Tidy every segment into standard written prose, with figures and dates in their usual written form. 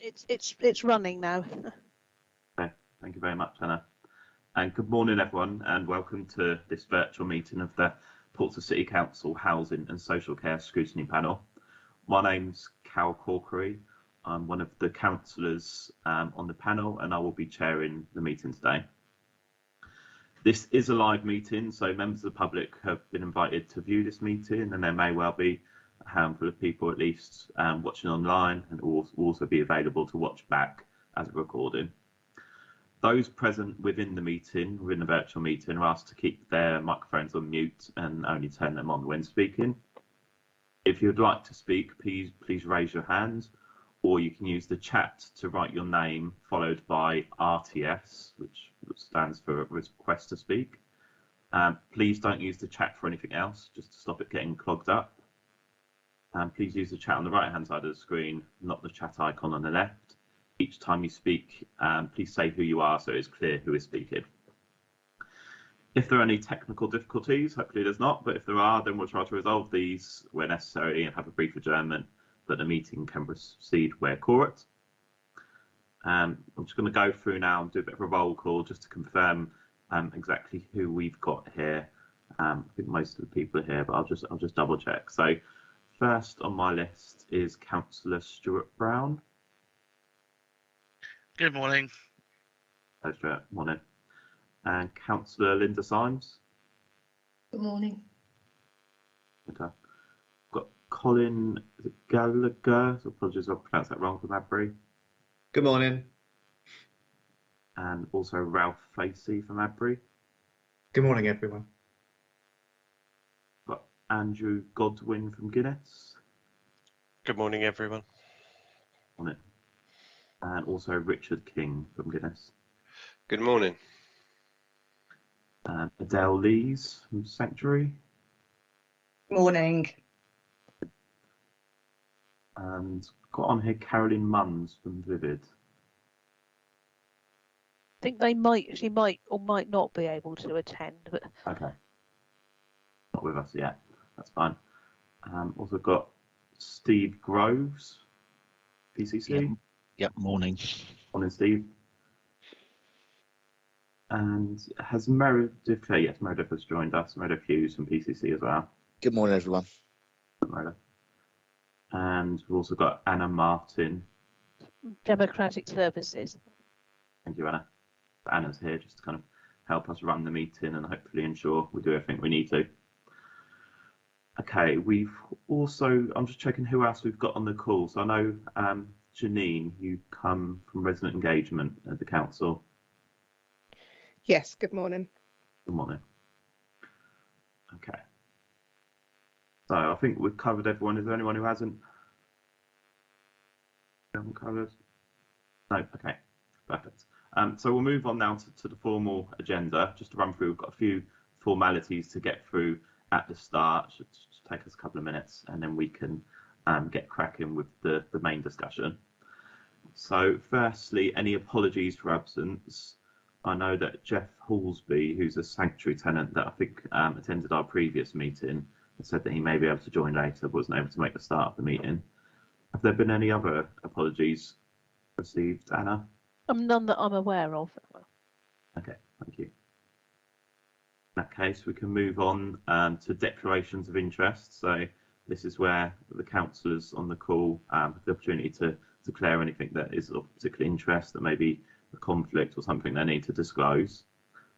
It's running now. Okay, thank you very much, Hannah. And good morning, everyone, and welcome to this virtual meeting of the Portsmouth City Council Housing and Social Care Scrutiny Panel. My name's Cal Corkery. I'm one of the councillors on the panel, and I will be chairing the meeting today. This is a live meeting, so members of the public have been invited to view this meeting, and there may well be a handful of people at least watching online, and will also be available to watch back as a recording. Those present within the meeting, within the virtual meeting, are asked to keep their microphones on mute and only turn them on when speaking. If you'd like to speak, please raise your hand, or you can use the chat to write your name followed by RTS, which stands for request to speak. Please don't use the chat for anything else, just to stop it getting clogged up. Please use the chat on the right hand side of the screen, not the chat icon on the left. Each time you speak, please say who you are so it's clear who is speaking. If there are any technical difficulties, hopefully there's not, but if there are, then we'll try to resolve these where necessary and have a brief adjournment, but the meeting can proceed where correct. I'm just going to go through now and do a bit of a roll call just to confirm exactly who we've got here. I think most of the people are here, but I'll just double check. So first on my list is Councillor Stuart Brown. Good morning. Hello, Stuart. Morning. And Councillor Linda Symes. Good morning. Okay. Got Colin Gallagher. So apologies if I pronounced that wrong, from Adbury. Good morning. And also Ralph Facey from Adbury. Good morning, everyone. Got Andrew Godwin from Guinness. Good morning, everyone. Morning. And also Richard King from Guinness. Good morning. Adele Lees from Sanctuary. Morning. And got on here Caroline Munns from Vivid. I think she might or might not be able to attend, but Okay. Not with us yet. That's fine. Also got Steve Groves, PCC. Yep, morning. Morning, Steve. And has Meredith, yes, Meredith has joined us. Meredith Hughes from PCC as well. Good morning, everyone. Meredith. And we've also got Anna Martin. Democratic Services. Thank you, Anna. Anna's here just to kind of help us run the meeting and hopefully ensure we do everything we need to. Okay, we've also, I'm just checking who else we've got on the call. So I know Janine, you come from Resident Engagement at the council. Yes, good morning. Good morning. Okay. So I think we've covered everyone. Is there anyone who hasn't? Haven't covered? No. Okay. Perfect. So we'll move on now to the formal agenda. Just to run through, we've got a few formalities to get through at the start. Should take us a couple of minutes, and then we can get cracking with the main discussion. So firstly, any apologies for absence? I know that Jeff Hallsby, who's a sanctuary tenant that I think attended our previous meeting, said that he may be able to join later, but wasn't able to make the start of the meeting. Have there been any other apologies received, Anna? None that I'm aware of. Okay, thank you. In that case, we can move on to declarations of interest. So this is where the councillors on the call have the opportunity to declare anything that is of particular interest, that may be a conflict or something they need to disclose.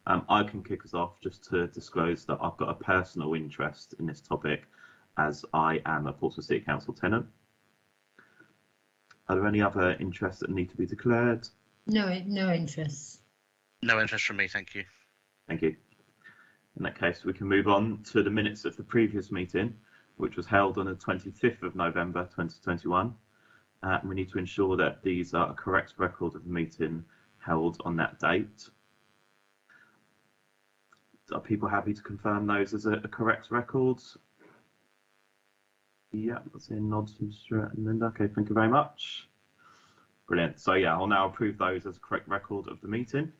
I can kick us off just to disclose that I've got a personal interest in this topic, as I am a Portsmouth City Council tenant. Are there any other interests that need to be declared? No interest. No interest from me, thank you. Thank you. In that case, we can move on to the minutes of the previous meeting, which was held on the 25th of November 2021. We need to ensure that these are a correct record of the meeting held on that date. Are people happy to confirm those as a correct record? Yeah, that's a nod from Stuart and Linda. Okay, thank you very much. Brilliant. So yeah, I'll now approve those as a correct record of the meeting.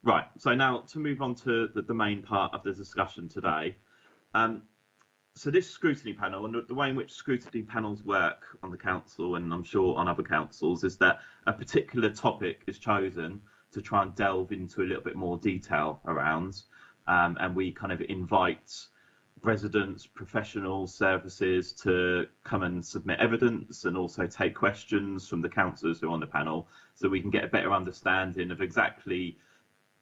Right, so now to move on to the main part of the discussion today. So this scrutiny panel, and the way in which scrutiny panels work on the council, and I'm sure on other councils, is that a particular topic is chosen to try and delve into a little bit more detail around, and we kind of invite residents, professional services to come and submit evidence and also take questions from the councillors who are on the panel, so we can get a better understanding of exactly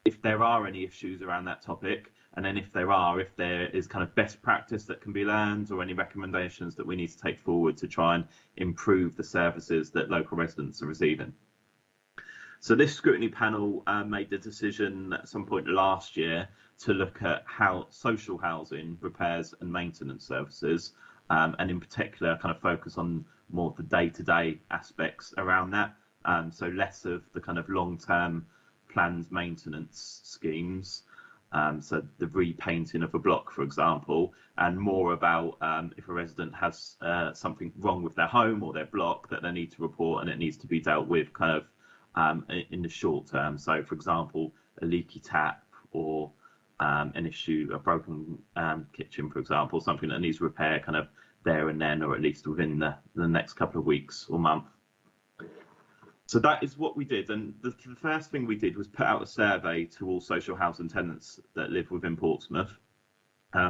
if there are any issues around that topic, and then if there is kind of best practice that can be learned or any recommendations that we need to take forward to try and improve the services that local residents are receiving. So this scrutiny panel made the decision at some point last year to look at how social housing repairs and maintenance services, and in particular kind of focus on more of the day-to-day aspects around that. So less of the kind of long-term planned maintenance schemes, so the repainting of a block, for example, and more about if a resident has something wrong with their home or their block that they need to report, and it needs to be dealt with kind of in the short term. So, for example, a leaky tap or an issue, a broken kitchen, for example, something that needs repair kind of there and then, or at least within the next couple of weeks or month. So that is what we did, and the first thing we did was put out a survey to all social housing tenants that live within Portsmouth.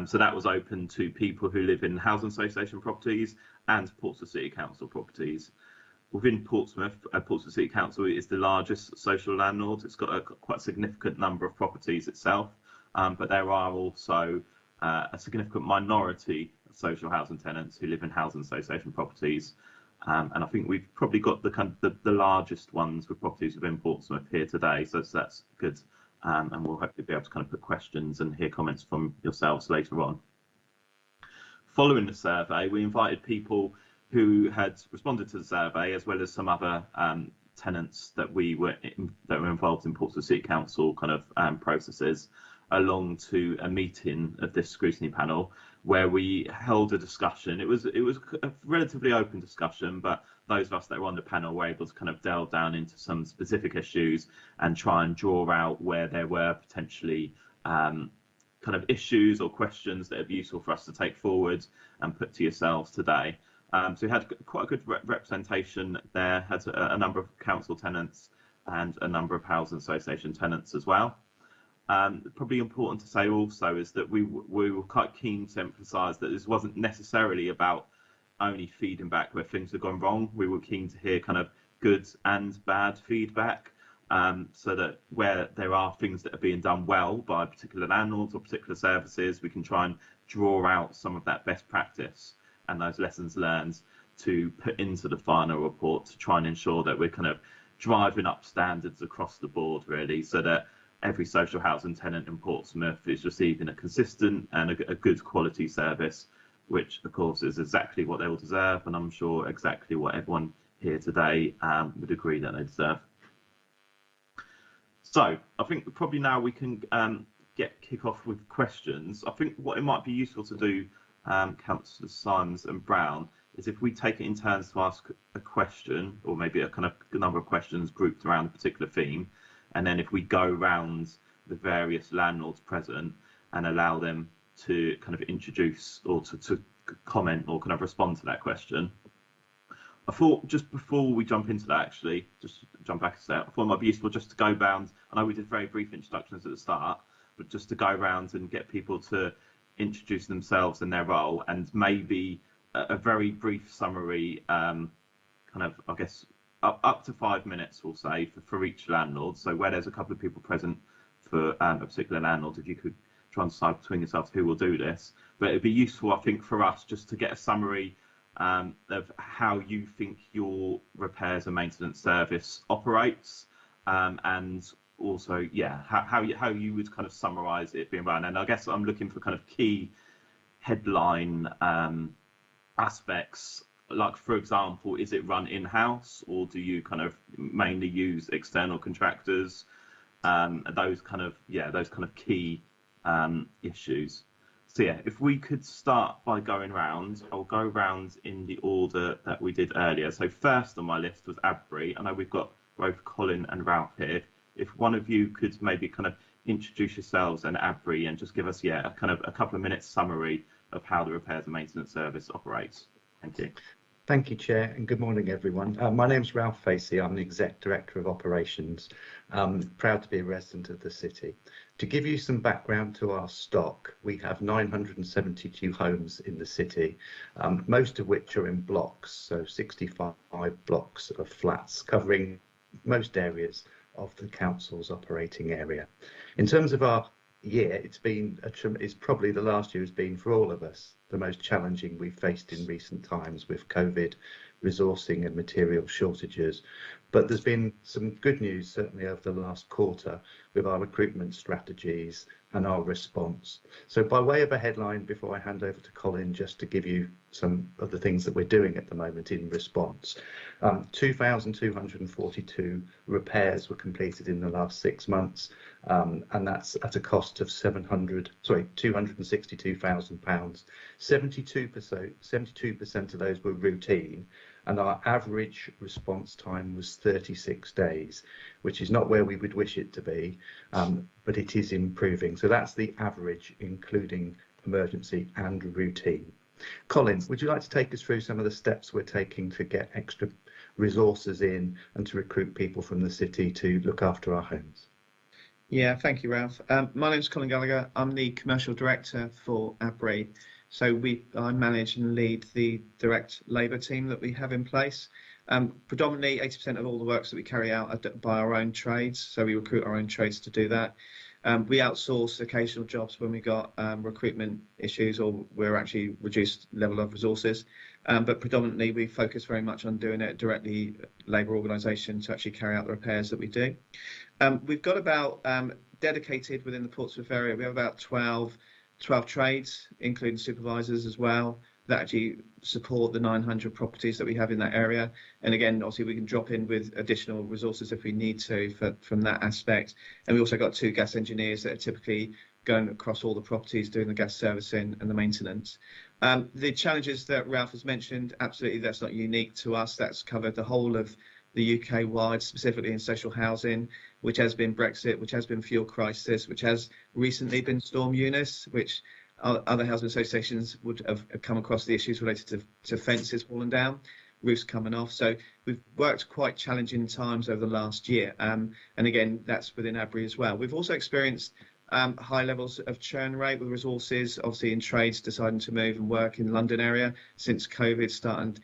So that was open to people who live in housing association properties and Portsmouth City Council properties. Within Portsmouth, Portsmouth City Council is the largest social landlord. It's got a quite significant number of properties itself, but there are also a significant minority of social housing tenants who live in housing association properties. And I think we've probably got the largest ones with properties within Portsmouth here today, so that's good. And we'll hopefully be able to kind of put questions and hear comments from yourselves later on. Following the survey, we invited people who had responded to the survey, as well as some other tenants that were involved in Portsmouth City Council kind of processes, along to a meeting of this scrutiny panel where we held a discussion. It was a relatively open discussion, but those of us that were on the panel were able to kind of delve down into some specific issues and try and draw out where there were potentially kind of issues or questions that would be useful for us to take forward and put to yourselves today. So we had quite a good representation there, had a number of council tenants and a number of housing association tenants as well. Probably important to say also is that we were quite keen to emphasise that this wasn't necessarily about only feeding back where things have gone wrong. We were keen to hear kind of good and bad feedback, so that where there are things that are being done well by particular landlords or particular services, we can try and draw out some of that best practice and those lessons learned to put into the final report to try and ensure that we're kind of driving up standards across the board, really, so that every social housing tenant in Portsmouth is receiving a consistent and a good quality service, which of course is exactly what they will deserve, and I'm sure exactly what everyone here today would agree that they deserve. So I think probably now we can kick off with questions. I think what it might be useful to do, Councillors Symes and Brown, is if we take it in turns to ask a question, or maybe a kind of number of questions grouped around a particular theme, and then if we go round the various landlords present and allow them to kind of introduce or to comment or kind of respond to that question. I thought just before we jump into that, actually, just jump back a step, I thought it might be useful just to go round. I know we did very brief introductions at the start, but just to go around and get people to introduce themselves and their role, and maybe a very brief summary, kind of, I guess, up to 5 minutes, we'll say, for each landlord. So where there's a couple of people present for a particular landlord, if you could try and decide between yourselves who will do this. But it'd be useful, I think, for us just to get a summary of how you think your repairs and maintenance service operates, and also, yeah, how you would kind of summarise it being run. And I guess I'm looking for kind of key headline aspects. Like, for example, is it run in-house, or do you kind of mainly use external contractors? Those kind of key issues. So yeah, if we could start by going round, I'll go round in the order that we did earlier. So first on my list was Abri. I know we've got both Colin and Ralph here. If one of you could maybe kind of introduce yourselves and Abri and just give us, yeah, a kind of a couple of minutes summary of how the repairs and maintenance service operates. Thank you. Thank you, Chair, and good morning, everyone. My name's Ralph Facey. I'm the Exec Director of Operations. Proud to be a resident of the city. To give you some background to our stock, we have 972 homes in the city, most of which are in blocks, so 65 blocks of flats covering most areas of the council's operating area. In terms of our year, it's probably the last year has been for all of us the most challenging we've faced in recent times with COVID, resourcing and material shortages. But there's been some good news certainly over the last quarter with our recruitment strategies and our response. So by way of a headline, before I hand over to Colin, just to give you some of the things that we're doing at the moment in response, 2,242 repairs were completed in the last 6 months, and that's at a cost of £262,000. 72% of those were routine, and our average response time was 36 days, which is not where we would wish it to be, but it is improving. So that's the average, including emergency and routine. Colin, would you like to take us through some of the steps we're taking to get extra resources in and to recruit people from the city to look after our homes? Yeah, thank you, Ralph. My name's Colin Gallagher. I'm the Commercial Director for ABRI. So I manage and lead the direct labour team that we have in place. Predominantly 80% of all the works that we carry out are by our own trades, so we recruit our own trades to do that. We outsource occasional jobs when we got recruitment issues or we're actually reduced level of resources. But predominantly we focus very much on doing it directly labour organisation to actually carry out the repairs that we do. We've got about dedicated within the Portsmouth area, we have about 12 trades, including supervisors as well, that actually support the 900 properties that we have in that area. And again, obviously we can drop in with additional resources if we need to from that aspect. And we also got 2 gas engineers that are typically going across all the properties doing the gas servicing and the maintenance. The challenges that Ralph has mentioned, absolutely that's not unique to us. That's covered the whole of the UK wide, specifically in social housing, which has been Brexit, which has been fuel crisis, which has recently been Storm Eunice, which other housing associations would have come across the issues related to fences falling down, roofs coming off. So we've worked quite challenging times over the last year. And again, that's within ABRI as well. We've also experienced high levels of churn rate with resources, obviously in trades deciding to move and work in the London area since COVID started.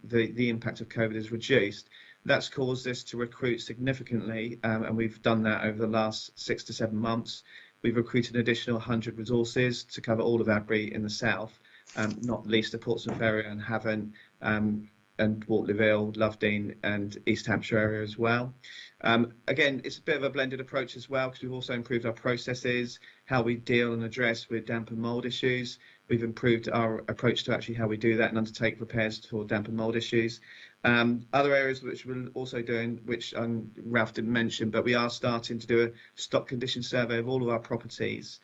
The impact of COVID is reduced. That's caused us to recruit significantly, and we've done that over the last 6 to 7 months. We've recruited an additional 100 resources to cover all of ABRI in the south, not least the Portsmouth area and Havant, and Waterlooville, Lovedene and East Hampshire area as well. Again, it's a bit of a blended approach as well, because we've also improved our processes, how we deal and address with damp and mould issues. We've improved our approach to actually how we do that and undertake repairs for damp and mould issues. Other areas which we're also doing, which Ralph didn't mention, but we are starting to do a stock condition survey of all of our properties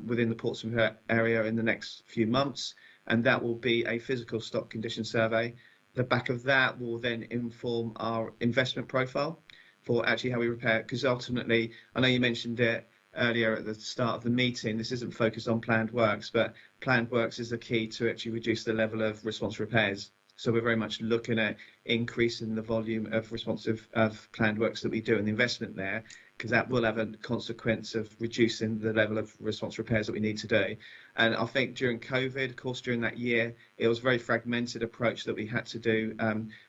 within the Portsmouth area in the next few months, and that will be a physical stock condition survey. The back of that will then inform our investment profile for actually how we repair, because ultimately, I know you mentioned it earlier at the start of the meeting, this isn't focused on planned works, but planned works is the key to actually reduce the level of response repairs. So we're very much looking at increasing the volume of responsive of planned works that we do and the investment there, because that will have a consequence of reducing the level of response repairs that we need to do. And I think during COVID, of course, during that year, it was a very fragmented approach that we had to do,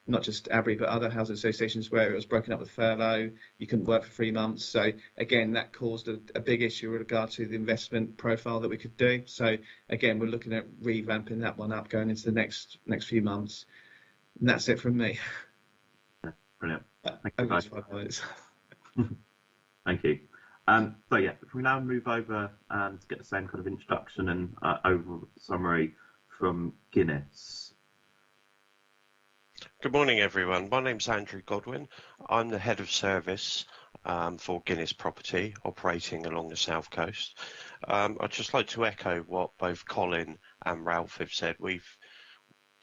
not just ABRI, but other housing associations where it was broken up with furlough, you couldn't work for 3 months. So again, that caused a big issue with regard to the investment profile that we could do. So again, we're looking at revamping that one up going into the next few months. And that's it from me. Brilliant. Thank you, Over guys. 5 minutes. Thank you. So yeah, if we now move over and get the same kind of introduction and overall summary from Guinness. Good morning, everyone. My name's Andrew Godwin. I'm the head of service for Guinness Property, operating along the south coast. I'd just like to echo what both Colin and Ralph have said.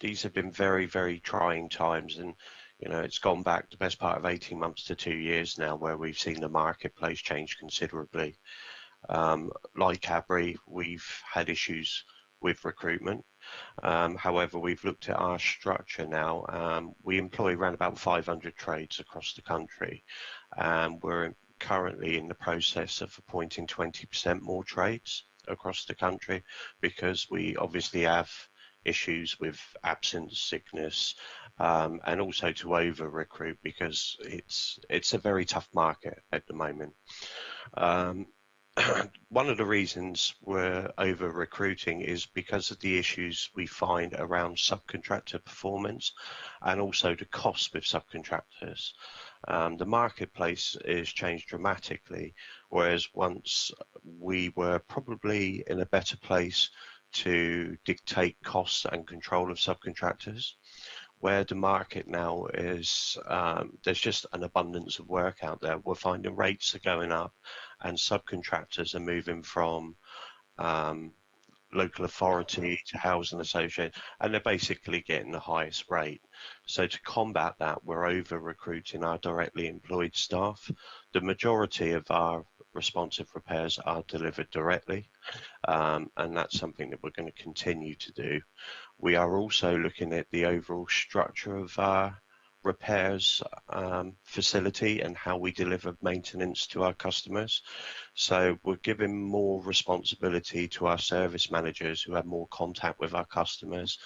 These have been very, very trying times, and you know, it's gone back the best part of 18 months to 2 years now where we've seen the marketplace change considerably. Like ABRI, we've had issues with recruitment. However, we've looked at our structure now. We employ around about 500 trades across the country, and we're currently in the process of appointing 20% more trades across the country, because we obviously have issues with absence, sickness, and also to over recruit, because it's a very tough market at the moment. One of the reasons we're over recruiting is because of the issues we find around subcontractor performance, and also the cost with subcontractors. The marketplace has changed dramatically, whereas once we were probably in a better place to dictate costs and control of subcontractors. Where the market now is, there's just an abundance of work out there. We're finding rates are going up, and subcontractors are moving from local authority to housing association, and they're basically getting the highest rate. So to combat that, we're over recruiting our directly employed staff. The majority of our responsive repairs are delivered directly, and that's something that we're going to continue to do. We are also looking at the overall structure of our repairs facility and how we deliver maintenance to our customers. So we're giving more responsibility to our service managers, who have more contact with our customers,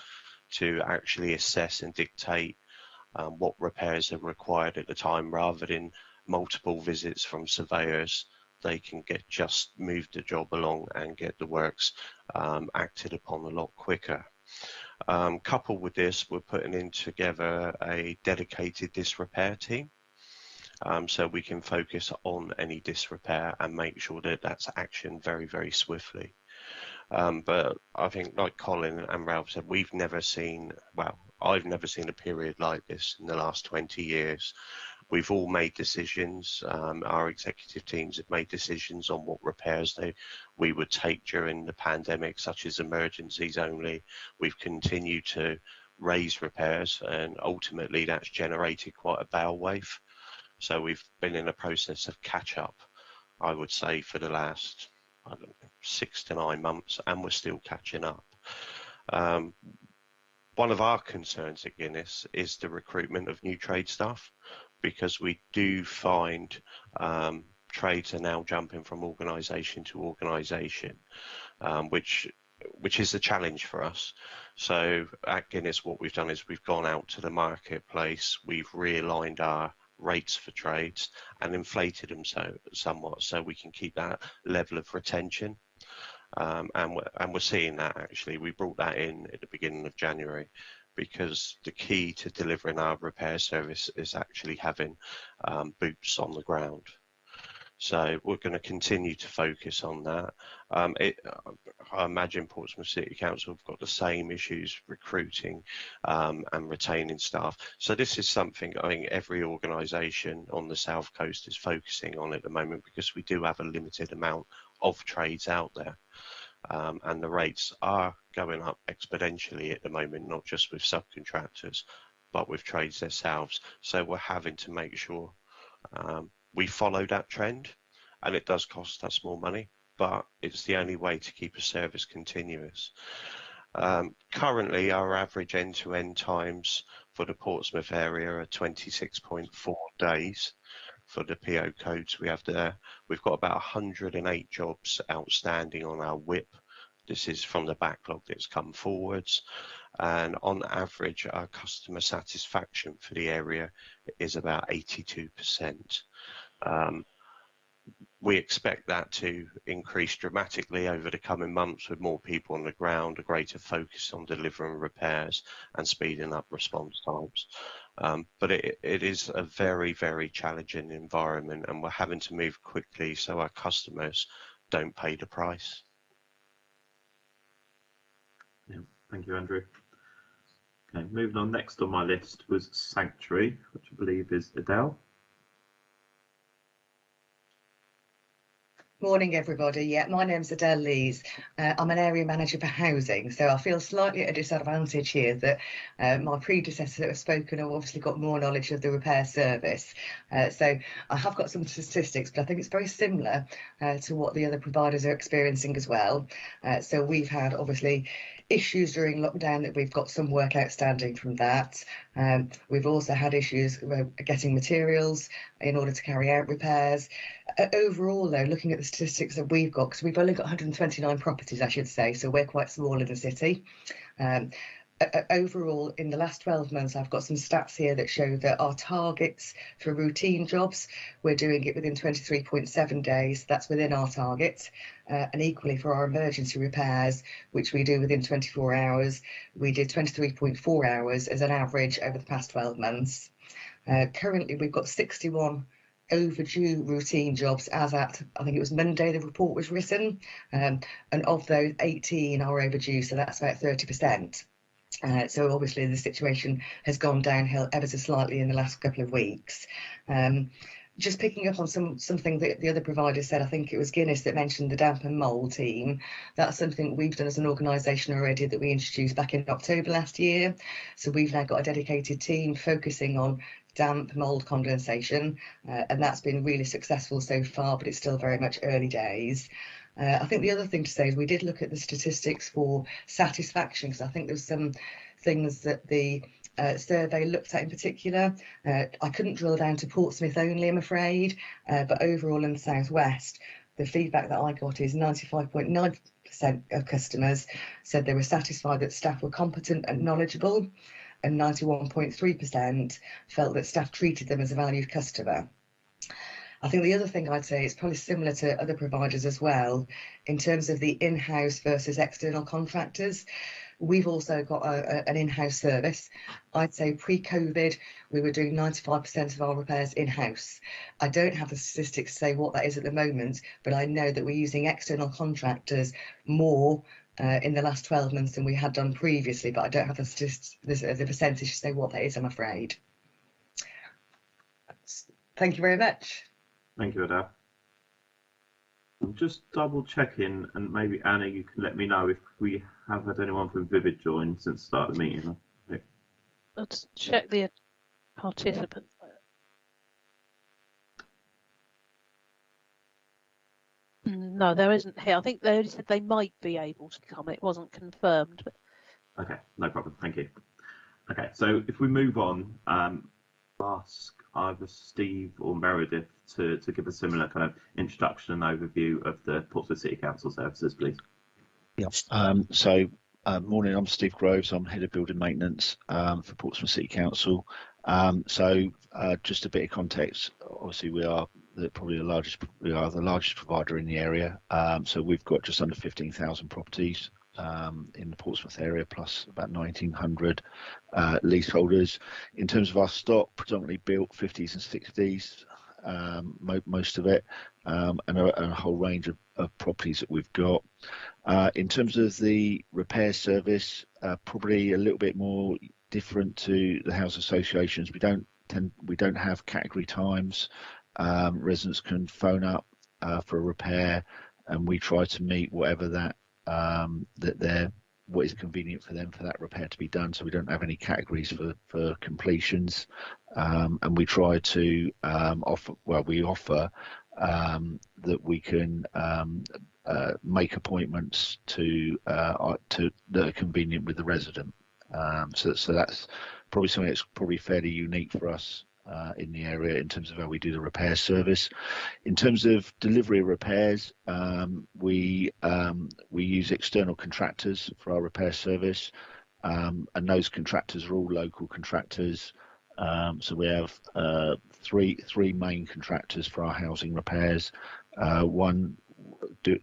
to actually assess and dictate what repairs are required at the time, rather than multiple visits from surveyors. They can just move the job along and get the works acted upon a lot quicker. Coupled with this, we're putting in together a dedicated disrepair team, so we can focus on any disrepair and make sure that that's actioned very, very swiftly. But I think, like Colin and Ralph said, we've never seen, well, I've never seen a period like this in the last 20 years. We've all made decisions. Our executive teams have made decisions on what repairs we would take during the pandemic, such as emergencies only. We've continued to raise repairs, and ultimately that's generated quite a bow wave. So we've been in a process of catch up, I would say, for the last, I don't know, 6 to 9 months, and we're still catching up. One of our concerns at Guinness is the recruitment of new trade staff, because we do find trades are now jumping from organisation to organisation, which is a challenge for us. So at Guinness, what we've done is we've gone out to the marketplace, we've realigned our rates for trades and inflated them somewhat, so we can keep that level of retention. And we're seeing that, actually. We brought that in at the beginning of January, because the key to delivering our repair service is actually having boots on the ground. So we're going to continue to focus on that. I imagine Portsmouth City Council have got the same issues recruiting and retaining staff. So this is something I think every organisation on the South Coast is focusing on at the moment, because we do have a limited amount of trades out there. And the rates are going up exponentially at the moment, not just with subcontractors, but with trades themselves. So we're having to make sure we follow that trend, and it does cost us more money, but it's the only way to keep a service continuous. Currently, our average end-to-end times for the Portsmouth area are 26.4 days. For the PO codes we have there, we've got about 108 jobs outstanding on our WIP. This is from the backlog that's come forwards, and on average our customer satisfaction for the area is about 82%. We expect that to increase dramatically over the coming months, with more people on the ground, a greater focus on delivering repairs and speeding up response times. But it is a very, very challenging environment, and we're having to move quickly so our customers don't pay the price. Yeah, thank you, Andrew. Okay, moving on, next on my list was Sanctuary, which I believe is Adele. Morning, everybody. Yeah, my name's Adele Lees. I'm an area manager for housing, so I feel slightly at a disadvantage here that my predecessors that have spoken have obviously got more knowledge of the repair service. So I have got some statistics, but I think it's very similar to what the other providers are experiencing as well. So we've had obviously issues during lockdown that we've got some work outstanding from that. We've also had issues getting materials in order to carry out repairs. Overall, though, looking at the statistics that we've got, because we've only got 129 properties, I should say, so we're quite small in the city. Overall, in the last 12 months, I've got some stats here that show that our targets for routine jobs, we're doing it within 23.7 days. That's within our target. And equally for our emergency repairs, which we do within 24 hours, we did 23.4 hours as an average over the past 12 months. Currently, we've got 61 overdue routine jobs as at, I think it was Monday the report was written, and of those 18 are overdue, so that's about 30%. So obviously the situation has gone downhill ever so slightly in the last couple of weeks. Just picking up on something that the other provider said, I think it was Guinness that mentioned the damp and mould team. That's something we've done as an organisation already that we introduced back in October last year. So we've now got a dedicated team focusing on damp mould condensation, and that's been really successful so far, but it's still very much early days. I think the other thing to say is we did look at the statistics for satisfaction, because I think there's some things that the survey looked at in particular. I couldn't drill down to Portsmouth only, I'm afraid, but overall in the southwest, the feedback that I got is 95.9% of customers said they were satisfied that staff were competent and knowledgeable, and 91.3% felt that staff treated them as a valued customer. I think the other thing I'd say is probably similar to other providers as well, in terms of the in-house versus external contractors. We've also got an in-house service. I'd say pre-COVID, we were doing 95% of our repairs in-house. I don't have the statistics to say what that is at the moment, but I know that we're using external contractors more in the last 12 months than we had done previously, but I don't have the percentage to say what that is, I'm afraid. Thank you very much. Thank you, Adele. I'm just double checking, and maybe Anna, you can let me know if we have had anyone from Vivid join since the start of the meeting. Let's check the participant. No, there isn't here. I think they only said they might be able to come. It wasn't confirmed. But... Okay, no problem. Thank you. Okay, so if we move on, ask either Steve or Meredith to give a similar kind of introduction and overview of the Portsmouth City Council services, please. Yeah. Morning, I'm Steve Groves. I'm Head of Building Maintenance for Portsmouth City Council. Just a bit of context. Obviously, we are the largest provider in the area. So we've got just under 15,000 properties in the Portsmouth area, plus about 1,900 leaseholders. In terms of our stock, predominantly built 50s and 60s, most of it, and a whole range of properties that we've got. In terms of the repair service, probably a little bit more different to the house associations. We don't have category times. Residents can phone up for a repair, and we try to meet whatever what is convenient for them for that repair to be done. So we don't have any categories for completions, and we try to offer that we can make appointments that are convenient with the resident. So that's probably something that's probably fairly unique for us in the area in terms of how we do the repair service. In terms of delivery of repairs, we use external contractors for our repair service, and those contractors are all local contractors. So we have three main contractors for our housing repairs, one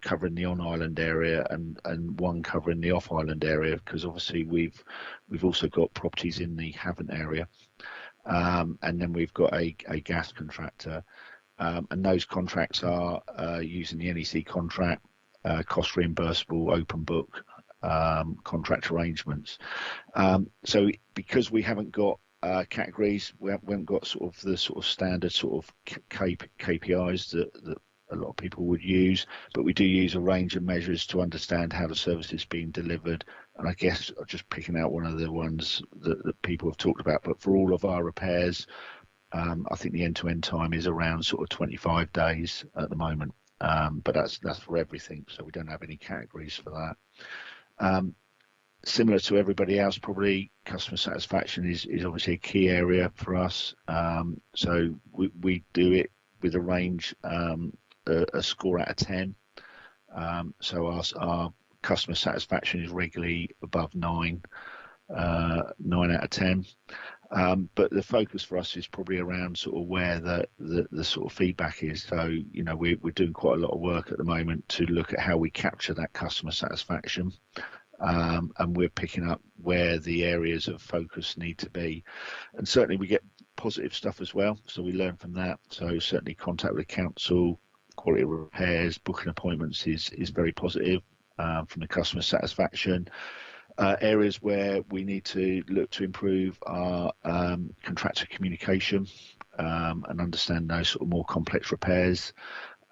covering the on-island area and one covering the off-island area, because obviously we've also got properties in the Havant area. And then we've got a gas contractor, and those contracts are using the NEC contract, cost reimbursable, open book contract arrangements. So because we haven't got categories, we haven't got the standard sort of KPIs that a lot of people would use, but we do use a range of measures to understand how the service is being delivered. And I guess I'm just picking out one of the ones that people have talked about, but for all of our repairs, I think the end-to-end time is around sort of 25 days at the moment, but that's for everything, so we don't have any categories for that. Similar to everybody else, probably customer satisfaction is obviously a key area for us. So we do it with a range, a score out of 10. So our customer satisfaction is regularly above 9 out of 10. But the focus for us is probably around sort of where the sort of feedback is. So, you know, we're doing quite a lot of work at the moment to look at how we capture that customer satisfaction. And we're picking up where the areas of focus need to be. And certainly we get positive stuff as well. So we learn from that. So certainly contact with the council, quality of repairs, booking appointments is very positive from the customer satisfaction. Areas where we need to look to improve our contractor communication and understand those sort of more complex repairs.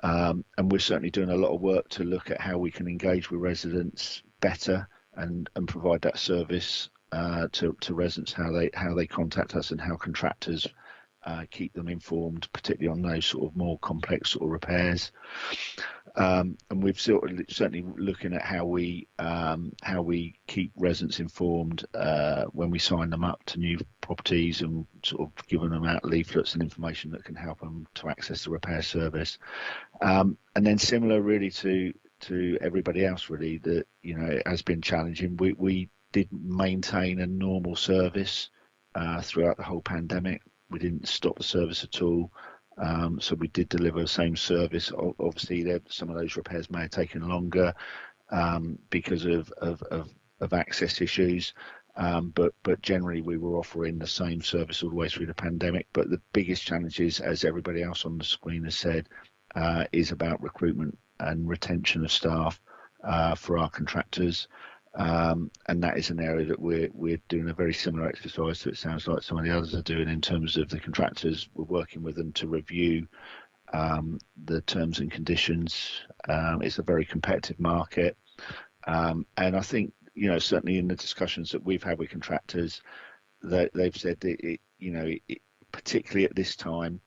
And we're certainly doing a lot of work to look at how we can engage with residents better and provide that service to residents, how they contact us and how contractors keep them informed, particularly on those sort of more complex sort of repairs. And we've certainly looking at how we keep residents informed when we sign them up to new properties and sort of giving them out leaflets and information that can help them to access the repair service. And then similar really to everybody else really, that, you know, it has been challenging. We did maintain a normal service throughout the whole pandemic. We didn't stop the service at all. So we did deliver the same service. Obviously, some of those repairs may have taken longer because of access issues, but generally we were offering the same service all the way through the pandemic. But the biggest challenges, as everybody else on the screen has said, is about recruitment and retention of staff for our contractors. And that is an area that we're doing a very similar exercise to, it sounds like some of the others are doing, in terms of the contractors. We're working with them to review the terms and conditions. It's a very competitive market, and I think, you know, certainly in the discussions that we've had with contractors, that they've said that particularly at this time,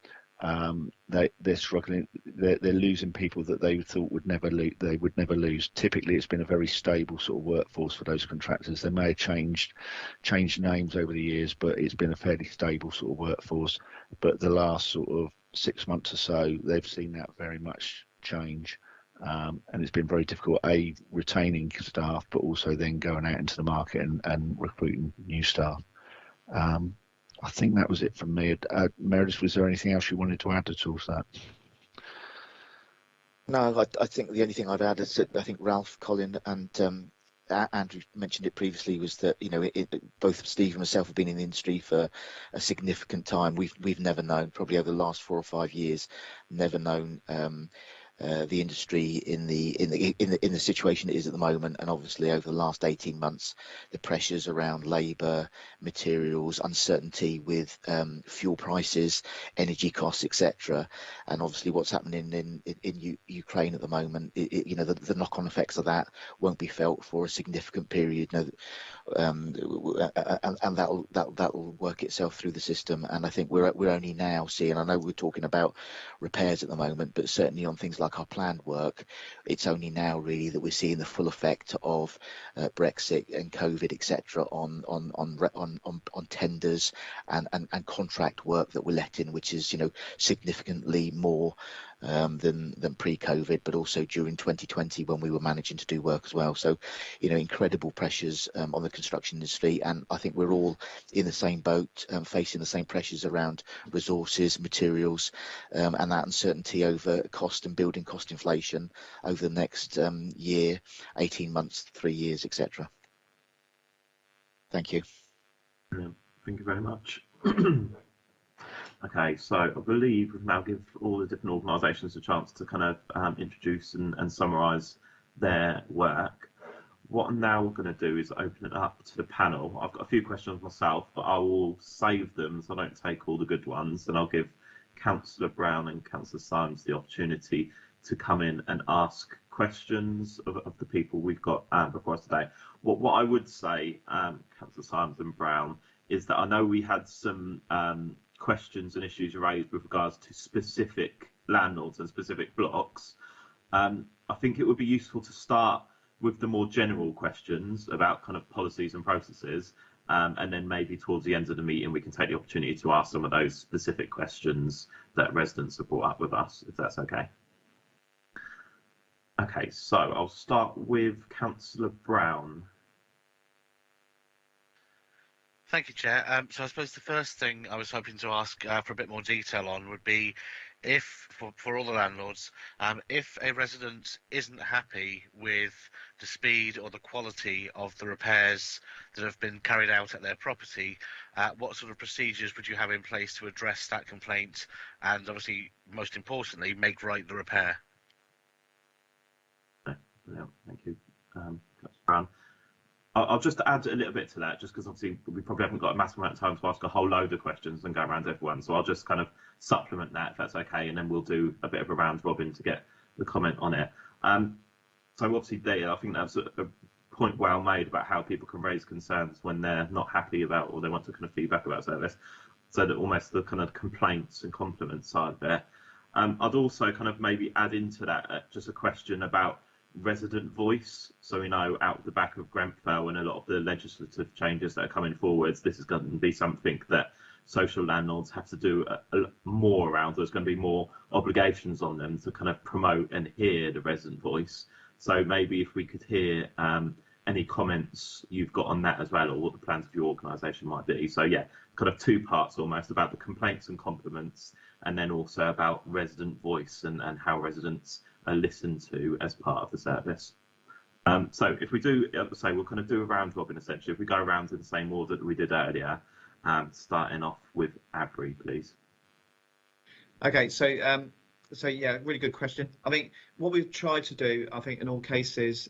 they're struggling. They're losing people that they thought would never lose. Typically, it's been a very stable sort of workforce for those contractors. They may have changed names over the years, but it's been a fairly stable sort of workforce. But the last sort of 6 months or so, they've seen that very much change, and it's been very difficult retaining staff, but also then going out into the market and recruiting new staff. I think that was it from me. Meredith, was there anything else you wanted to add at all to that? No, I think the only thing I'd add is that I think Ralph, Colin, and Andrew mentioned it previously, was that, you know, both Steve and myself have been in the industry for a significant time. We've never known, probably over the last 4 or 5 years, never known the industry in the situation it is at the moment. And obviously over the last 18 months, the pressures around labour, materials, uncertainty with fuel prices, energy costs, etc., and obviously what's happening in Ukraine at the moment, you know, the knock-on effects of that won't be felt for a significant period. You know, and that'll work itself through the system. And I think we're only now seeing, I know we're talking about repairs at the moment, but certainly on things like our planned work, it's only now really that we're seeing the full effect of Brexit and COVID, etc., on tenders and contract work that we're letting, which is, you know, significantly more than pre-COVID, but also during 2020 when we were managing to do work as well. So, you know, incredible pressures on the construction industry, and I think we're all in the same boat, facing the same pressures around resources, materials, and that uncertainty over cost and building cost inflation over the next year, 18 months, 3 years, etc. Thank you. Brilliant. Thank you very much. Okay, so I believe we've now give all the different organisations a chance to kind of introduce and summarise their work. What I'm now going to do is open it up to the panel. I've got a few questions myself, but I will save them so I don't take all the good ones, and I'll give Councillor Brown and Councillor Symes the opportunity to come in and ask questions of the people we've got before us today. What I would say, Councillor Simons and Brown, is that I know we had some questions and issues raised with regards to specific landlords and specific blocks. I think it would be useful to start with the more general questions about kind of policies and processes, and then maybe towards the end of the meeting we can take the opportunity to ask some of those specific questions that residents have brought up with us, if that's okay. Okay, so I'll start with Councillor Brown. Thank you, Chair. So I suppose the first thing I was hoping to ask for a bit more detail on would be if, for all the landlords, if a resident isn't happy with the speed or the quality of the repairs that have been carried out at their property, what sort of procedures would you have in place to address that complaint and, obviously, most importantly, make right the repair? Yeah, thank you, Councillor Brown. I'll just add a little bit to that, just because obviously we probably haven't got a massive amount of time to ask a whole load of questions and go around everyone. So I'll just kind of supplement that, if that's okay, and then we'll do a bit of a round robin to get the comment on it. So obviously there, I think that's a point well made about how people can raise concerns when they're not happy about, or they want to kind of feedback about service. So that almost the kind of complaints and compliments side there. I'd also kind of maybe add into that just a question about resident voice. So we know out the back of Grenfell and a lot of the legislative changes that are coming forwards, this is going to be something that social landlords have to do more around. There's going to be more obligations on them to kind of promote and hear the resident voice. So maybe if we could hear any comments you've got on that as well, or what the plans of your organisation might be. So yeah, kind of two parts almost, about the complaints and compliments, and then also about resident voice and how residents are listened to as part of the service. So if we do, say, we'll kind of do a round robin essentially. If we go around in the same order that we did earlier, starting off with Abri, please. Okay, so yeah, really good question. I think what we've tried to do, I think in all cases,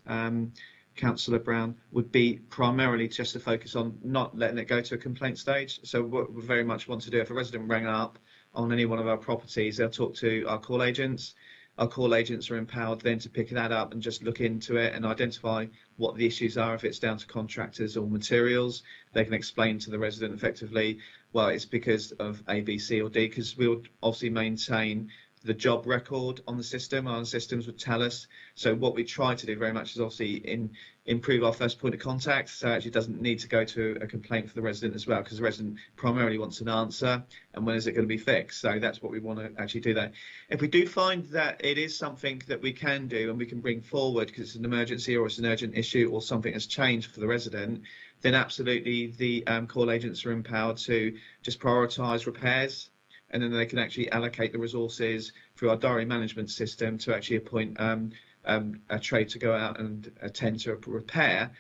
Councillor Brown, would be primarily just to focus on not letting it go to a complaint stage. So what we very much want to do, if a resident rang up on any one of our properties, they'll talk to our call agents. Our call agents are empowered then to pick that up and just look into it and identify what the issues are. If it's down to contractors or materials, they can explain to the resident effectively, well, it's because of A, B, C or D, because we'll obviously maintain the job record on the system. Our systems would tell us. So what we try to do very much is obviously improve our first point of contact, so actually it doesn't need to go to a complaint for the resident as well, because the resident primarily wants an answer and when is it going to be fixed. So that's what we want to actually do there. If we do find that it is something that we can do and we can bring forward because it's an emergency or it's an urgent issue or something has changed for the resident, then absolutely the call agents are empowered to just prioritise repairs, and then they can actually allocate the resources through our diary management system to actually appoint a trade to go out and attend to a repair,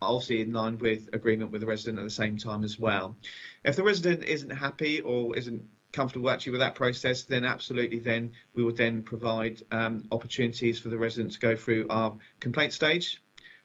obviously in line with agreement with the resident at the same time as well. If the resident isn't happy or isn't comfortable actually with that process, then absolutely then we would then provide opportunities for the resident to go through our complaint stage.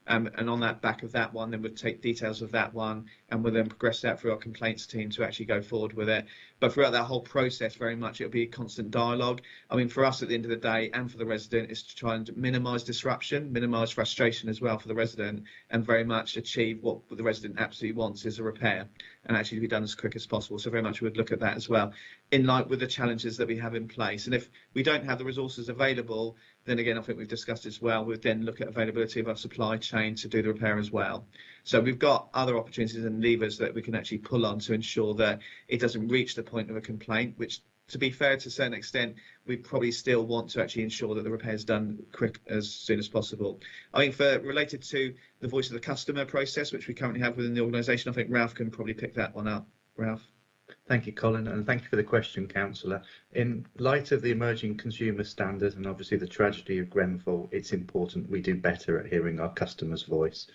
And on that back of that one, then we'll take details of that one and we'll then progress that through our complaints team to actually go forward with it. But throughout that whole process, very much it'll be a constant dialogue. I mean, for us at the end of the day and for the resident is to try and minimise disruption, minimise frustration as well for the resident, and very much achieve what the resident absolutely wants is a repair and actually be done as quick as possible. So very much we would look at that as well, in line with the challenges that we have in place. And if we don't have the resources available, then again, I think we've discussed as well, we'd then look at availability of our supply chain to do the repair as well. So we've got other opportunities and levers that we can actually pull on to ensure that it doesn't reach the point of a complaint, which, to be fair, to a certain extent, we probably still want to actually ensure that the repair is done quick as soon as possible. I think for related to the voice of the customer process, which we currently have within the organisation, I think Ralph can probably pick that one up. Ralph. Thank you, Colin, and thank you for the question, Councillor. In light of the emerging consumer standard and obviously the tragedy of Grenfell, it's important we do better at hearing our customers' voice.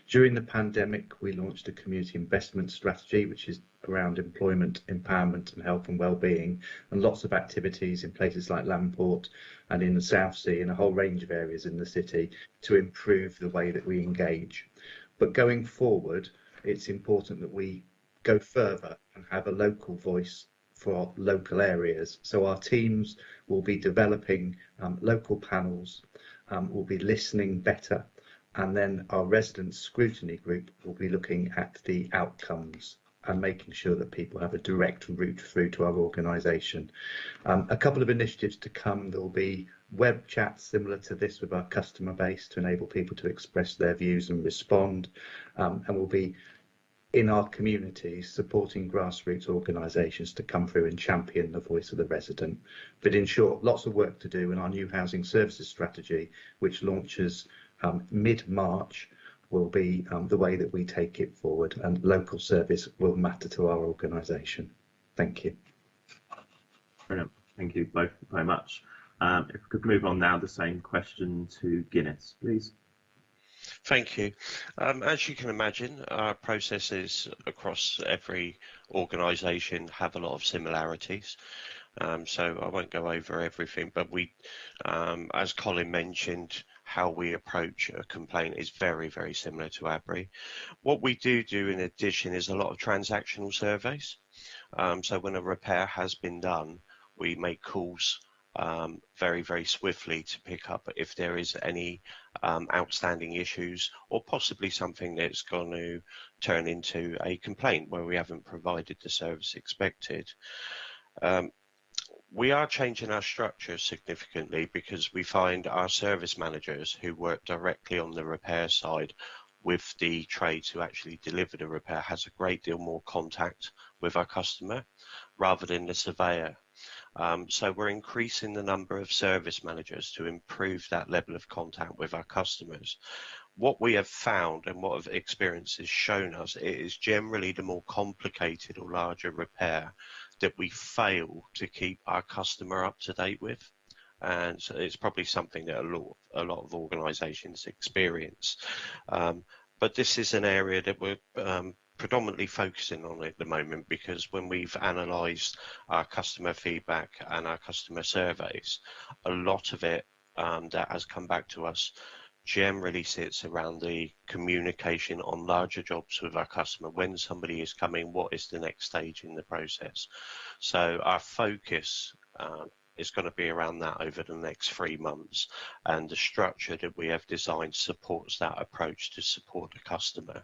During the pandemic, we launched a community investment strategy, which is around employment, empowerment and health and well-being, and lots of activities in places like Lamport and in the South Sea and a whole range of areas in the city to improve the way that we engage. But going forward, it's important that we go further and have a local voice for local areas. So our teams will be developing local panels, will be listening better, and then our resident scrutiny group will be looking at the outcomes and making sure that people have a direct route through to our organisation. A couple of initiatives to come. There will be web chats similar to this with our customer base to enable people to express their views and respond, and we'll be in our communities supporting grassroots organisations to come through and champion the voice of the resident. But in short, lots of work to do in our new housing services strategy, which launches mid-March, will be the way that we take it forward, and local service will matter to our organisation. Thank you. Brilliant. Thank you both very much. If we could move on now, the same question to Guinness, please. Thank you. As you can imagine, our processes across every organisation have a lot of similarities. So I won't go over everything, but we, as Colin mentioned, how we approach a complaint is very, very similar to ABRI. What we do in addition is a lot of transactional surveys. So when a repair has been done, we make calls very, very swiftly to pick up if there is any outstanding issues, or possibly something that's going to turn into a complaint where we haven't provided the service expected. We are changing our structure significantly because we find our service managers who work directly on the repair side with the trades who actually deliver the repair has a great deal more contact with our customer rather than the surveyor. So we're increasing the number of service managers to improve that level of contact with our customers. What we have found and what experience has shown us, it is generally the more complicated or larger repair that we fail to keep our customer up to date with. And so it's probably something that a lot of organisations experience. But this is an area that we're predominantly focusing on at the moment, because when we've analysed our customer feedback and our customer surveys, a lot of it that has come back to us generally sits around the communication on larger jobs with our customer. When somebody is coming, what is the next stage in the process? So our focus is going to be around that over the next 3 months, and the structure that we have designed supports that approach to support the customer.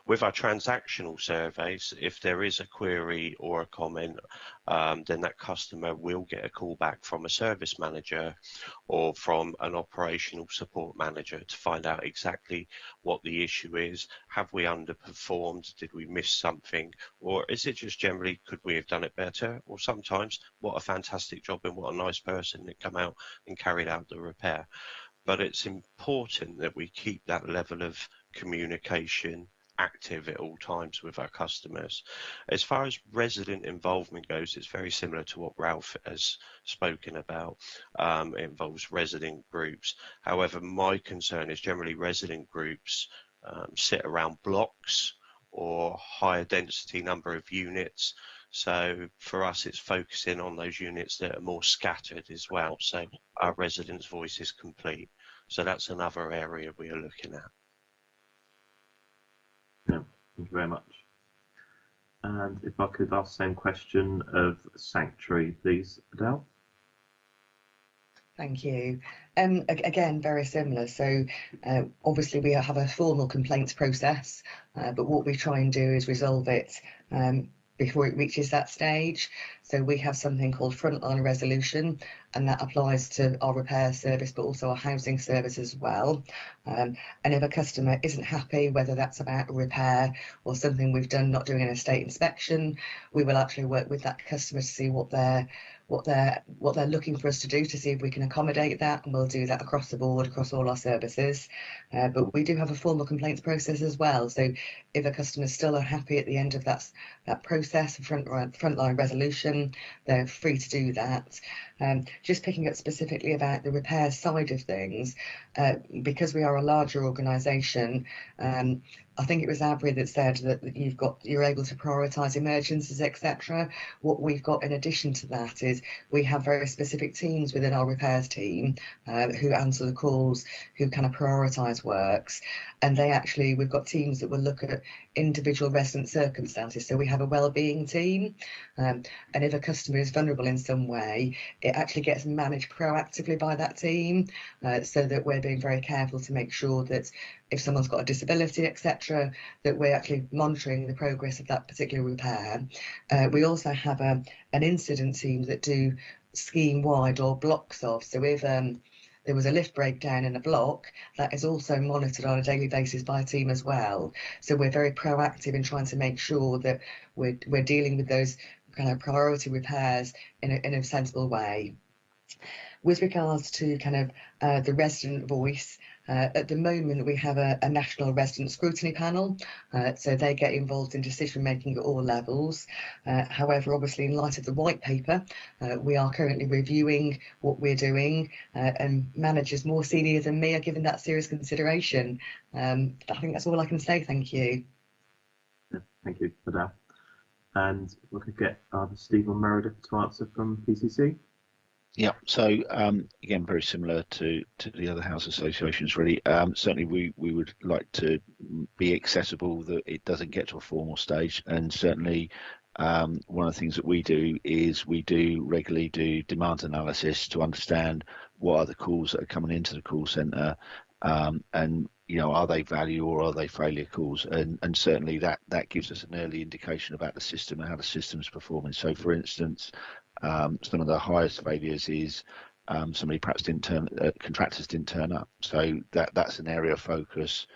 With our transactional surveys, if there is a query or a comment, then that customer will get a call back from a service manager or from an operational support manager to find out exactly what the issue is. Have we underperformed? Did we miss something? Or is it just generally, could we have done it better? Or sometimes, what a fantastic job and what a nice person that come out and carried out the repair. But it's important that we keep that level of communication active at all times with our customers. As far as resident involvement goes, it's very similar to what Ralph has spoken about. It involves resident groups. However, my concern is generally resident groups sit around blocks or higher density number of units. So for us, it's focusing on those units that are more scattered as well, so our residents' voice is complete. So that's another area we are looking at. Yeah, thank you very much. And if I could ask the same question of Sanctuary, please, Adele. Thank you. Again, very similar. So obviously we have a formal complaints process, but what we try and do is resolve it before it reaches that stage. So we have something called frontline resolution, and that applies to our repair service, but also our housing service as well. And if a customer isn't happy, whether that's about a repair or something we've done not doing an estate inspection, we will actually work with that customer to see what they're looking for us to do, to see if we can accommodate that, and we'll do that across the board, across all our services. But we do have a formal complaints process as well. So if a customer's still unhappy at the end of that process, frontline resolution, they're free to do that. Just picking up specifically about the repair side of things, because we are a larger organisation, I think it was Abri that said that you're able to prioritise emergencies, etc. What we've got in addition to that is we have very specific teams within our repairs team who answer the calls, who kind of prioritise works, and we've got teams that will look at individual resident circumstances. So we have a wellbeing team, and if a customer is vulnerable in some way, it actually gets managed proactively by that team, so that we're being very careful to make sure that if someone's got a disability, etc., that we're actually monitoring the progress of that particular repair. We also have an incident team that do scheme-wide or blocks of. So if there was a lift breakdown in a block, that is also monitored on a daily basis by a team as well. So we're very proactive in trying to make sure that we're dealing with those kind of priority repairs in a sensible way. With regards to kind of the resident voice, at the moment we have a national resident scrutiny panel, so they get involved in decision making at all levels. However, obviously in light of the white paper, we are currently reviewing what we're doing, and managers more senior than me are giving that serious consideration. I think that's all I can say. Thank you. Yeah, thank you for that. And we could get either Stephen Meredith to answer from PCC. Yeah, so again, very similar to the other house associations, really. Certainly, we would like to be accessible, that it doesn't get to a formal stage, and certainly one of the things that we do is we do regularly do demand analysis to understand what are the calls that are coming into the call centre, and are they value or are they failure calls, and certainly that gives us an early indication about the system and how the system's performing. So, for instance, some of the highest failures is somebody perhaps contractors didn't turn up. So that's an area of focus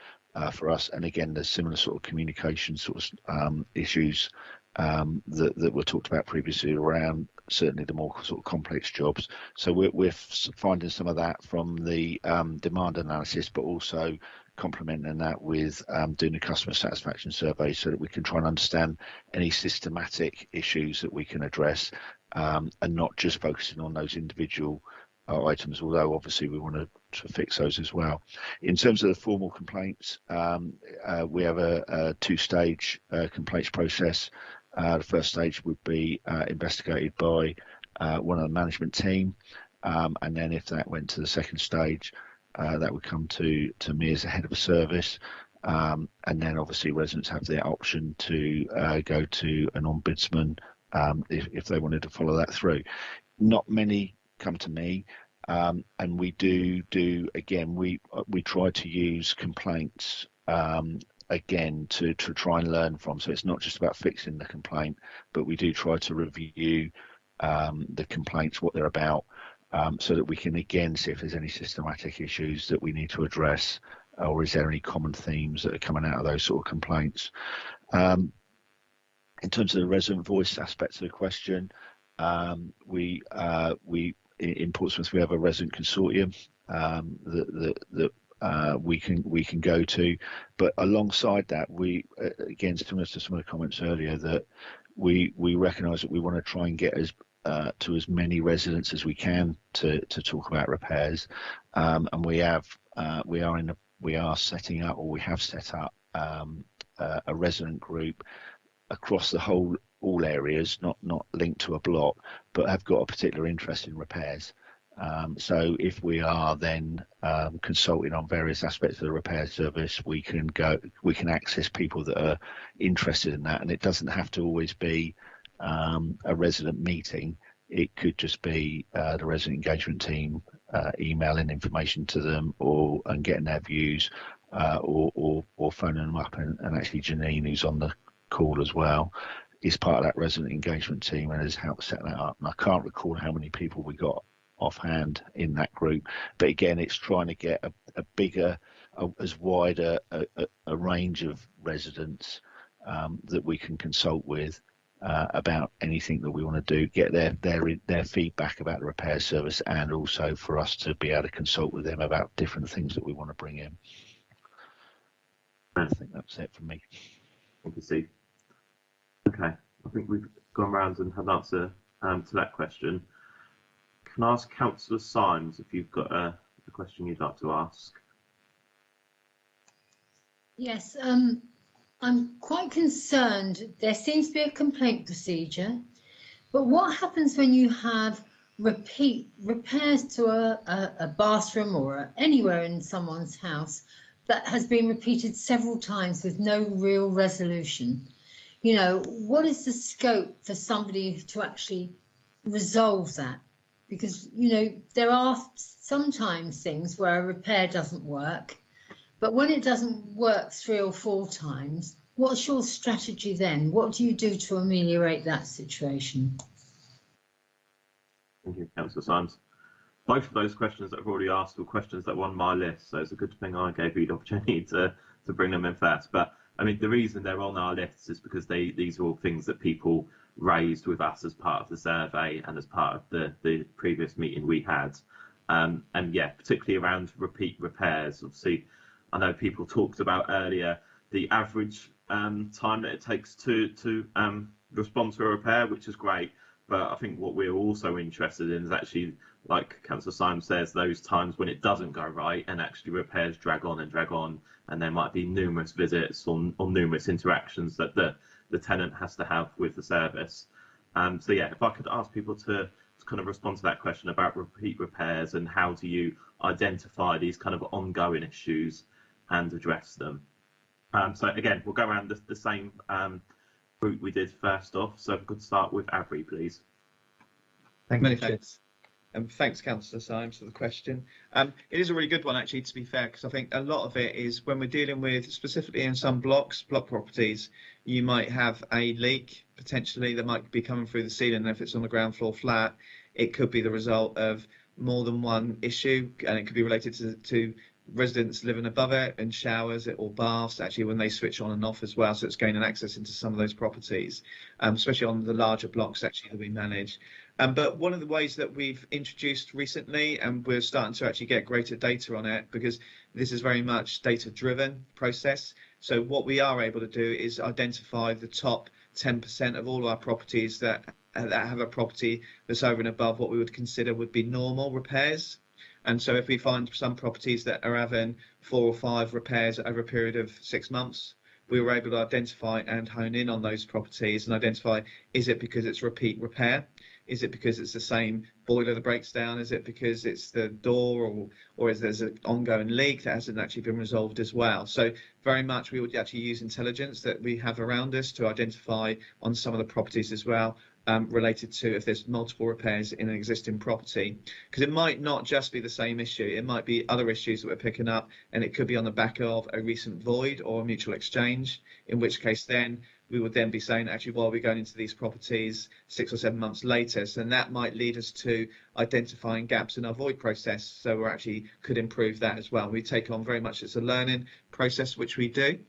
for us. And again, there's similar sort of communication sort of issues that were talked about previously around certainly the more sort of complex jobs. So we're finding some of that from the demand analysis, but also complementing that with doing a customer satisfaction survey so that we can try and understand any systematic issues that we can address, and not just focusing on those individual items, although obviously we want to fix those as well. In terms of the formal complaints, we have a two-stage complaints process. The first stage would be investigated by one of the management team, and then if that went to the second stage, that would come to me as the head of a service, and then obviously residents have the option to go to an ombudsman if they wanted to follow that through. Not many come to me, and we do again, we try to use complaints again to try and learn from. So it's not just about fixing the complaint, but we do try to review the complaints, what they're about, so that we can again see if there's any systematic issues that we need to address, or is there any common themes that are coming out of those sort of complaints. In terms of the resident voice aspect of the question, we in Portsmouth we have a resident consortium that we can go to, but alongside that, we again, similar to some of the comments earlier, that we recognise that we want to try and get to as many residents as we can to talk about repairs, and we have set up a resident group across all areas, not linked to a block, but have got a particular interest in repairs. So if we are then consulting on various aspects of the repair service, we can access people that are interested in that, and it doesn't have to always be a resident meeting. It could just be the resident engagement team emailing information to them, and getting their views, or phoning them up, and actually Janine, who's on the call as well, is part of that resident engagement team and has helped set that up. And I can't recall how many people we got offhand in that group, but again, it's trying to get a bigger, as wide a range of residents that we can consult with about anything that we want to do, get their feedback about the repair service, and also for us to be able to consult with them about different things that we want to bring in. I think that's it from me. Thank you, Steve. Okay, I think we've gone round and had an answer to that question. Can I ask Councillor Symes if you've got a question you'd like to ask? Yes, I'm quite concerned. There seems to be a complaint procedure, but what happens when you have repeat repairs to a bathroom or anywhere in someone's house that has been repeated several times with no real resolution? You know, what is the scope for somebody to actually resolve that? Because, you know, there are sometimes things where a repair doesn't work, but when it doesn't work 3 or 4 times, what's your strategy then? What do you do to ameliorate that situation? Thank you, Councillor Symes. Both of those questions that I've already asked were questions that were on my list, so it's a good thing I gave you the opportunity to bring them in first. But I mean, the reason they're on our lists is because these are all things that people raised with us as part of the survey and as part of the previous meeting we had. And yeah, particularly around repeat repairs. Obviously, I know people talked about earlier the average time that it takes to respond to a repair, which is great. But I think what we're also interested in is actually, like Councillor Symes says, those times when it doesn't go right and actually repairs drag on, and there might be numerous visits or numerous interactions that the tenant has to have with the service. So yeah, if I could ask people to kind of respond to that question about repeat repairs and how do you identify these kind of ongoing issues and address them. So again, we'll go around the same route we did first off. So if we could start with Avery, please. Many thanks. Thanks, Councillor Symes, for the question. It is a really good one, actually, to be fair, because I think a lot of it is when we're dealing with, specifically in some block properties, you might have a leak, potentially, that might be coming through the ceiling. And if it's on the ground floor flat, it could be the result of more than one issue, and it could be related to residents living above it and showers or baths actually when they switch on and off as well, so it's gaining access into some of those properties, especially on the larger blocks actually that we manage. But one of the ways that we've introduced recently, and we're starting to actually get greater data on it, because this is very much data driven process, so what we are able to do is identify the top 10% of all our properties that have a property that's over and above what we would consider would be normal repairs. And so if we find some properties that are having 4 or 5 repairs over a period of 6 months, we were able to identify and hone in on those properties and identify, is it because it's repeat repair? Is it because it's the same boiler that breaks down? Is it because it's the door, or is there's an ongoing leak that hasn't actually been resolved as well? So very much we would actually use intelligence that we have around us to identify on some of the properties as well, related to if there's multiple repairs in an existing property, because it might not just be the same issue, it might be other issues that we're picking up, and it could be on the back of a recent void or a mutual exchange, in which case then we would then be saying, actually, why are we going into these properties 6 or 7 months later? So that might lead us to identifying gaps in our void process, so we actually could improve that as well. We take on very much, it's a learning process which we do.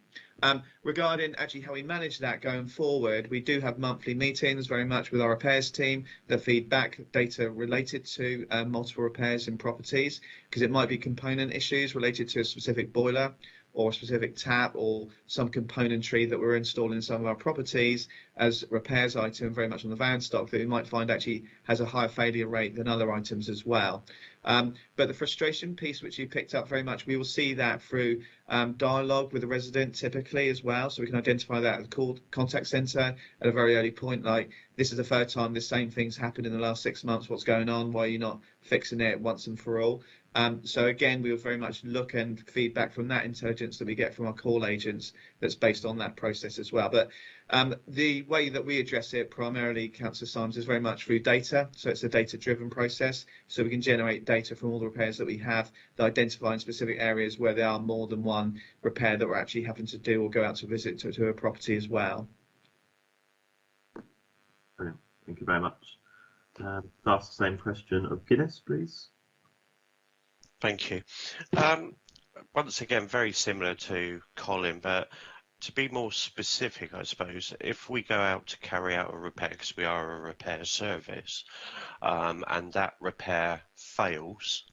Regarding actually how we manage that going forward, we do have monthly meetings very much with our repairs team that feed back data related to multiple repairs in properties, because it might be component issues related to a specific boiler or a specific tap or some componentry that we're installing in some of our properties as repairs item very much on the van stock that we might find actually has a higher failure rate than other items as well. But the frustration piece which you picked up very much, we will see that through dialogue with the resident typically as well, so we can identify that at the contact centre at a very early point, like, this is the third time this same thing's happened in the last 6 months, what's going on, why are you not fixing it once and for all? So again, we will very much look and feedback from that intelligence that we get from our call agents that's based on that process as well. But the way that we address it primarily, Councillor Symes, is very much through data. So it's a data-driven process. So we can generate data from all the repairs that we have that identify in specific areas where there are more than one repair that we're actually having to do or go out to visit to a property as well. Brilliant. Thank you very much. Ask the same question of Guinness, please. Thank you. Once again, very similar to Colin, but to be more specific, I suppose, if we go out to carry out a repair, because we are a repair service, and that repair fails,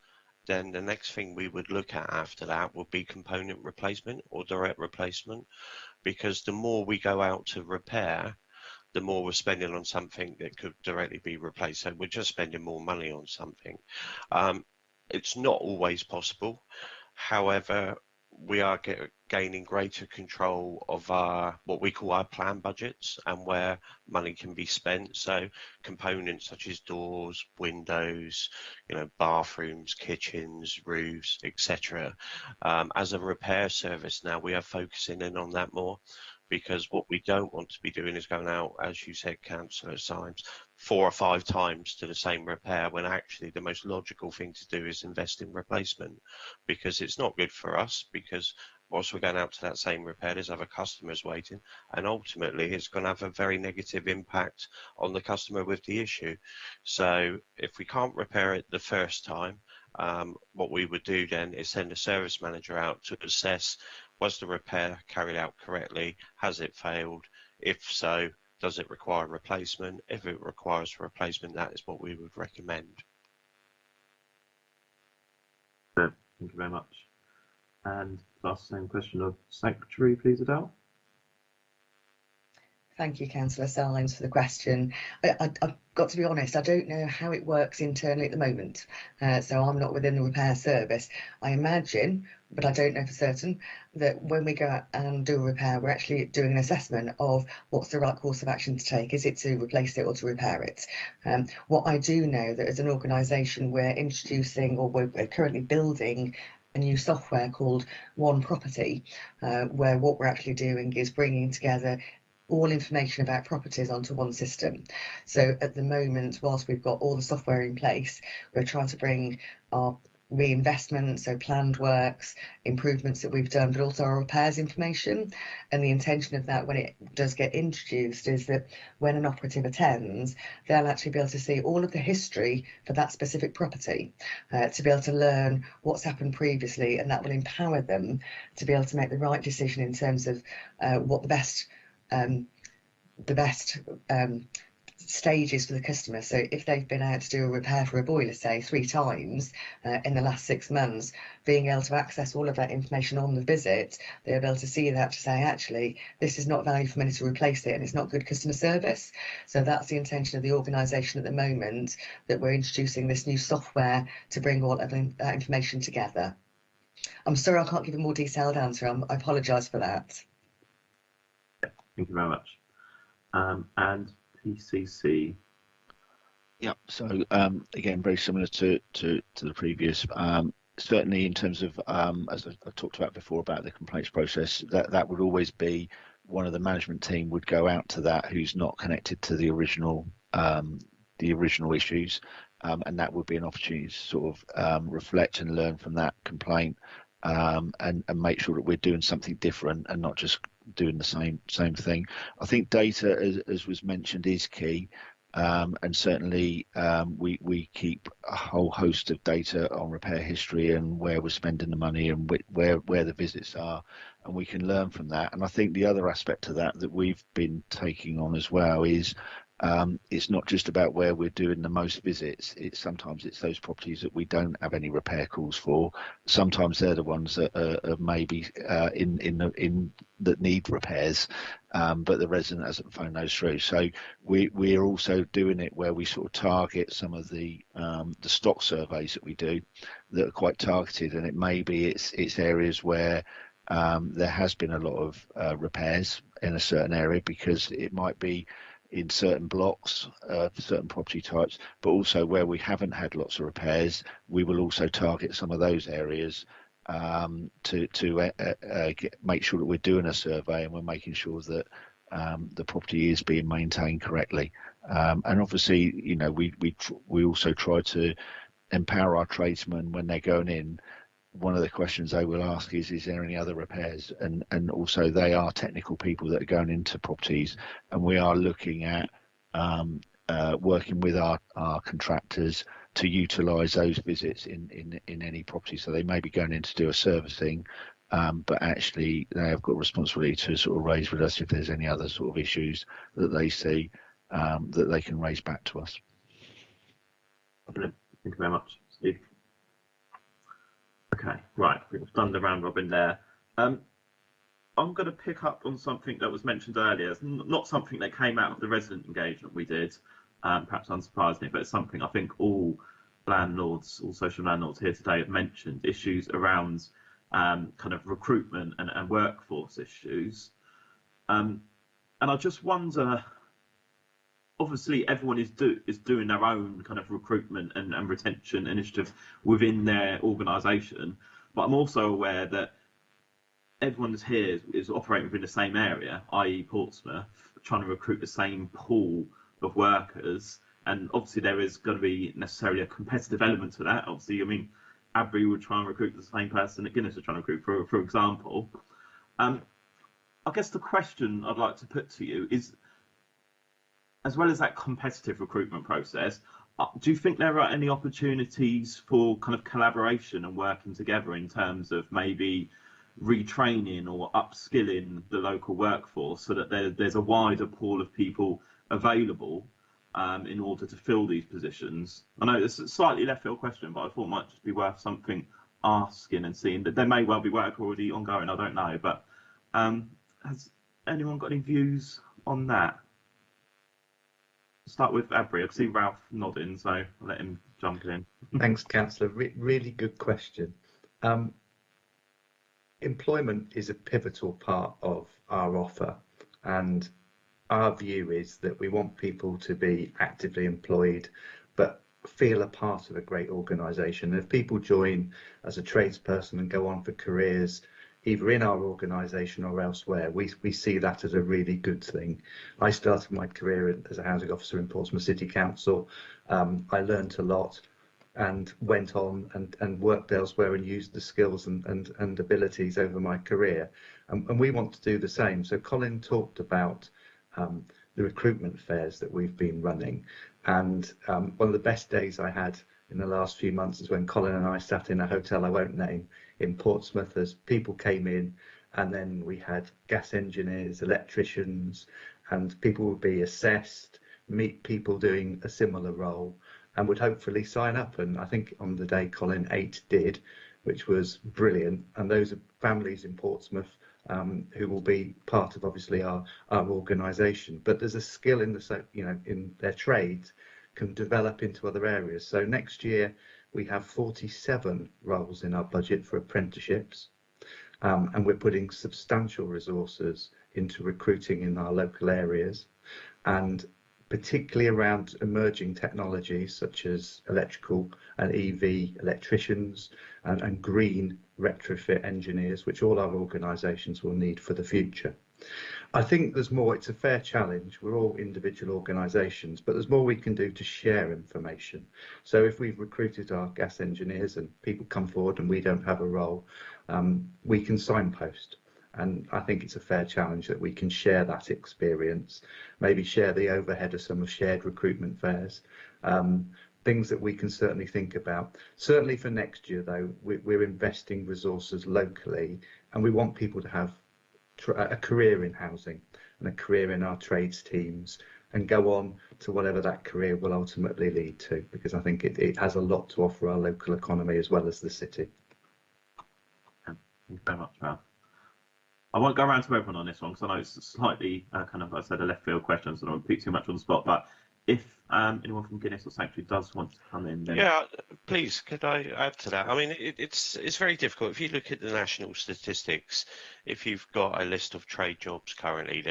then the next thing we would look at after that would be component replacement or direct replacement, because the more we go out to repair, the more we're spending on something that could directly be replaced. So we're just spending more money on something. It's not always possible. However, we are gaining greater control of our what we call our plan budgets and where money can be spent. So components such as doors, windows, bathrooms, kitchens, roofs, etc. As a repair service now, we are focusing in on that more, because what we don't want to be doing is going out, as you said, councillor, at times 4 or 5 times to the same repair, when actually the most logical thing to do is invest in replacement, because it's not good for us, because whilst we're going out to that same repair, there's other customers waiting, and ultimately it's going to have a very negative impact on the customer with the issue. So if we can't repair it the first time, what we would do then is send a service manager out to assess, was the repair carried out correctly? Has it failed? If so, does it require replacement? If it requires replacement, that is what we would recommend. Thank you very much. And last same question of Secretary, please, Adele. Thank you, Councillor Sines, for the question. I've got to be honest, I don't know how it works internally at the moment. So I'm not within the repair service. I imagine, but I don't know for certain, that when we go out and do a repair, we're actually doing an assessment of what's the right course of action to take. Is it to replace it or to repair it? What I do know that as an organisation, we're introducing, or we're currently building, a new software called One Property, where what we're actually doing is bringing together all information about properties onto one system. So at the moment, whilst we've got all the software in place, we're trying to bring our reinvestment, so planned works, improvements that we've done, but also our repairs information. And the intention of that, when it does get introduced, is that when an operative attends, they'll actually be able to see all of the history for that specific property, to be able to learn what's happened previously, and that will empower them to be able to make the right decision in terms of what the best stages for the customer. So if they've been out to do a repair for a boiler, say 3 times in the last 6 months, being able to access all of that information on the visit, they'll be able to see that, to say, actually, this is not value for money to replace it, and it's not good customer service. So that's the intention of the organisation at the moment, that we're introducing this new software to bring all of that information together. I'm sorry I can't give a more detailed answer. I apologise for that. Thank you very much. And PCC. Yeah, so again, very similar to the previous. Certainly in terms of, as I talked about before, about the complaints process, that would always be one of the management team would go out to that who's not connected to the original issues, and that would be an opportunity to sort of reflect and learn from that complaint, and make sure that we're doing something different and not just doing the same thing. I think data, as was mentioned, is key. And certainly we keep a whole host of data on repair history and where we're spending the money and where the visits are, and we can learn from that. And I think the other aspect of that we've been taking on as well is it's not just about where we're doing the most visits. Sometimes it's those properties that we don't have any repair calls for. Sometimes they're the ones that are maybe in that need repairs, but the resident hasn't phoned those through. So we're also doing it where we sort of target some of the stock surveys that we do that are quite targeted, and it may be it's areas where there has been a lot of repairs in a certain area, because it might be in certain blocks, certain property types, but also where we haven't had lots of repairs, we will also target some of those areas to make sure that we're doing a survey and we're making sure that the property is being maintained correctly. And obviously, you know, we also try to empower our tradesmen when they're going in. One of the questions they will ask is there any other repairs? And also they are technical people that are going into properties, and we are looking at working with our contractors to utilise those visits in any property. So they may be going in to do a servicing, but actually they have got responsibility to sort of raise with us if there's any other sort of issues that they see that they can raise back to us. Thank you very much, Steve. Okay, right, we've done the round robin there. I'm going to pick up on something that was mentioned earlier. It's not something that came out of the resident engagement we did, perhaps unsurprisingly, but it's something I think all landlords, all social landlords here today have mentioned, issues around kind of recruitment and workforce issues. And I just wonder, obviously everyone is doing their own kind of recruitment and retention initiative within their organisation, but I'm also aware that everyone's here is operating within the same area, i.e. Portsmouth, trying to recruit the same pool of workers, and obviously there is going to be necessarily a competitive element to that. Obviously, I mean, Abbury would try and recruit the same person that Guinness are trying to recruit, for example. I guess the question I'd like to put to you is, as well as that competitive recruitment process, do you think there are any opportunities for kind of collaboration and working together in terms of maybe retraining or upskilling the local workforce so that there's a wider pool of people available in order to fill these positions? I know it's a slightly left field question, but I thought it might just be worth something asking and seeing. That there may well be work already ongoing, I don't know, but has anyone got any views on that? Start with Abbury. I can see Ralph nodding, so I'll let him jump in. Thanks, Councillor. Really good question. Employment is a pivotal part of our offer, and our view is that we want people to be actively employed but feel a part of a great organisation. If people join as a tradesperson and go on for careers either in our organisation or elsewhere, we see that as a really good thing. I started my career as a housing officer in Portsmouth City Council. I learnt a lot and went on and worked elsewhere and used the skills and abilities over my career. And we want to do the same. So Colin talked about the recruitment fairs that we've been running. And one of the best days I had in the last few months is when Colin and I sat in a hotel I won't name in Portsmouth as people came in, and then we had gas engineers, electricians, and people would be assessed, meet people doing a similar role, and would hopefully sign up. And I think on the day Colin 8 did, which was brilliant. And those are families in Portsmouth who will be part of obviously our organisation. But there's a skill in in their trades can develop into other areas. So next year we have 47 roles in our budget for apprenticeships, and we're putting substantial resources into recruiting in our local areas, and particularly around emerging technologies such as electrical and EV electricians and green retrofit engineers, which all our organisations will need for the future. I think there's more. It's a fair challenge. We're all individual organisations, but there's more we can do to share information. So if we've recruited our gas engineers and people come forward and we don't have a role, we can signpost. And I think it's a fair challenge that we can share that experience, maybe share the overhead of some of shared recruitment fairs, things that we can certainly think about. Certainly for next year, though, we're investing resources locally, and we want people to have a career in housing and a career in our trades teams and go on to whatever that career will ultimately lead to, because I think it has a lot to offer our local economy as well as the city. Thank you very much, Ralph. I won't go around to everyone on this one because I know it's slightly kind of, I said, a left field question, so I don't want to pick too much on the spot. But if anyone from Guinness or Sanctuary does want to come in, then yeah, please, could I add to that? I mean, it's very difficult. If you look at the national statistics, if you've got a list of trade jobs currently,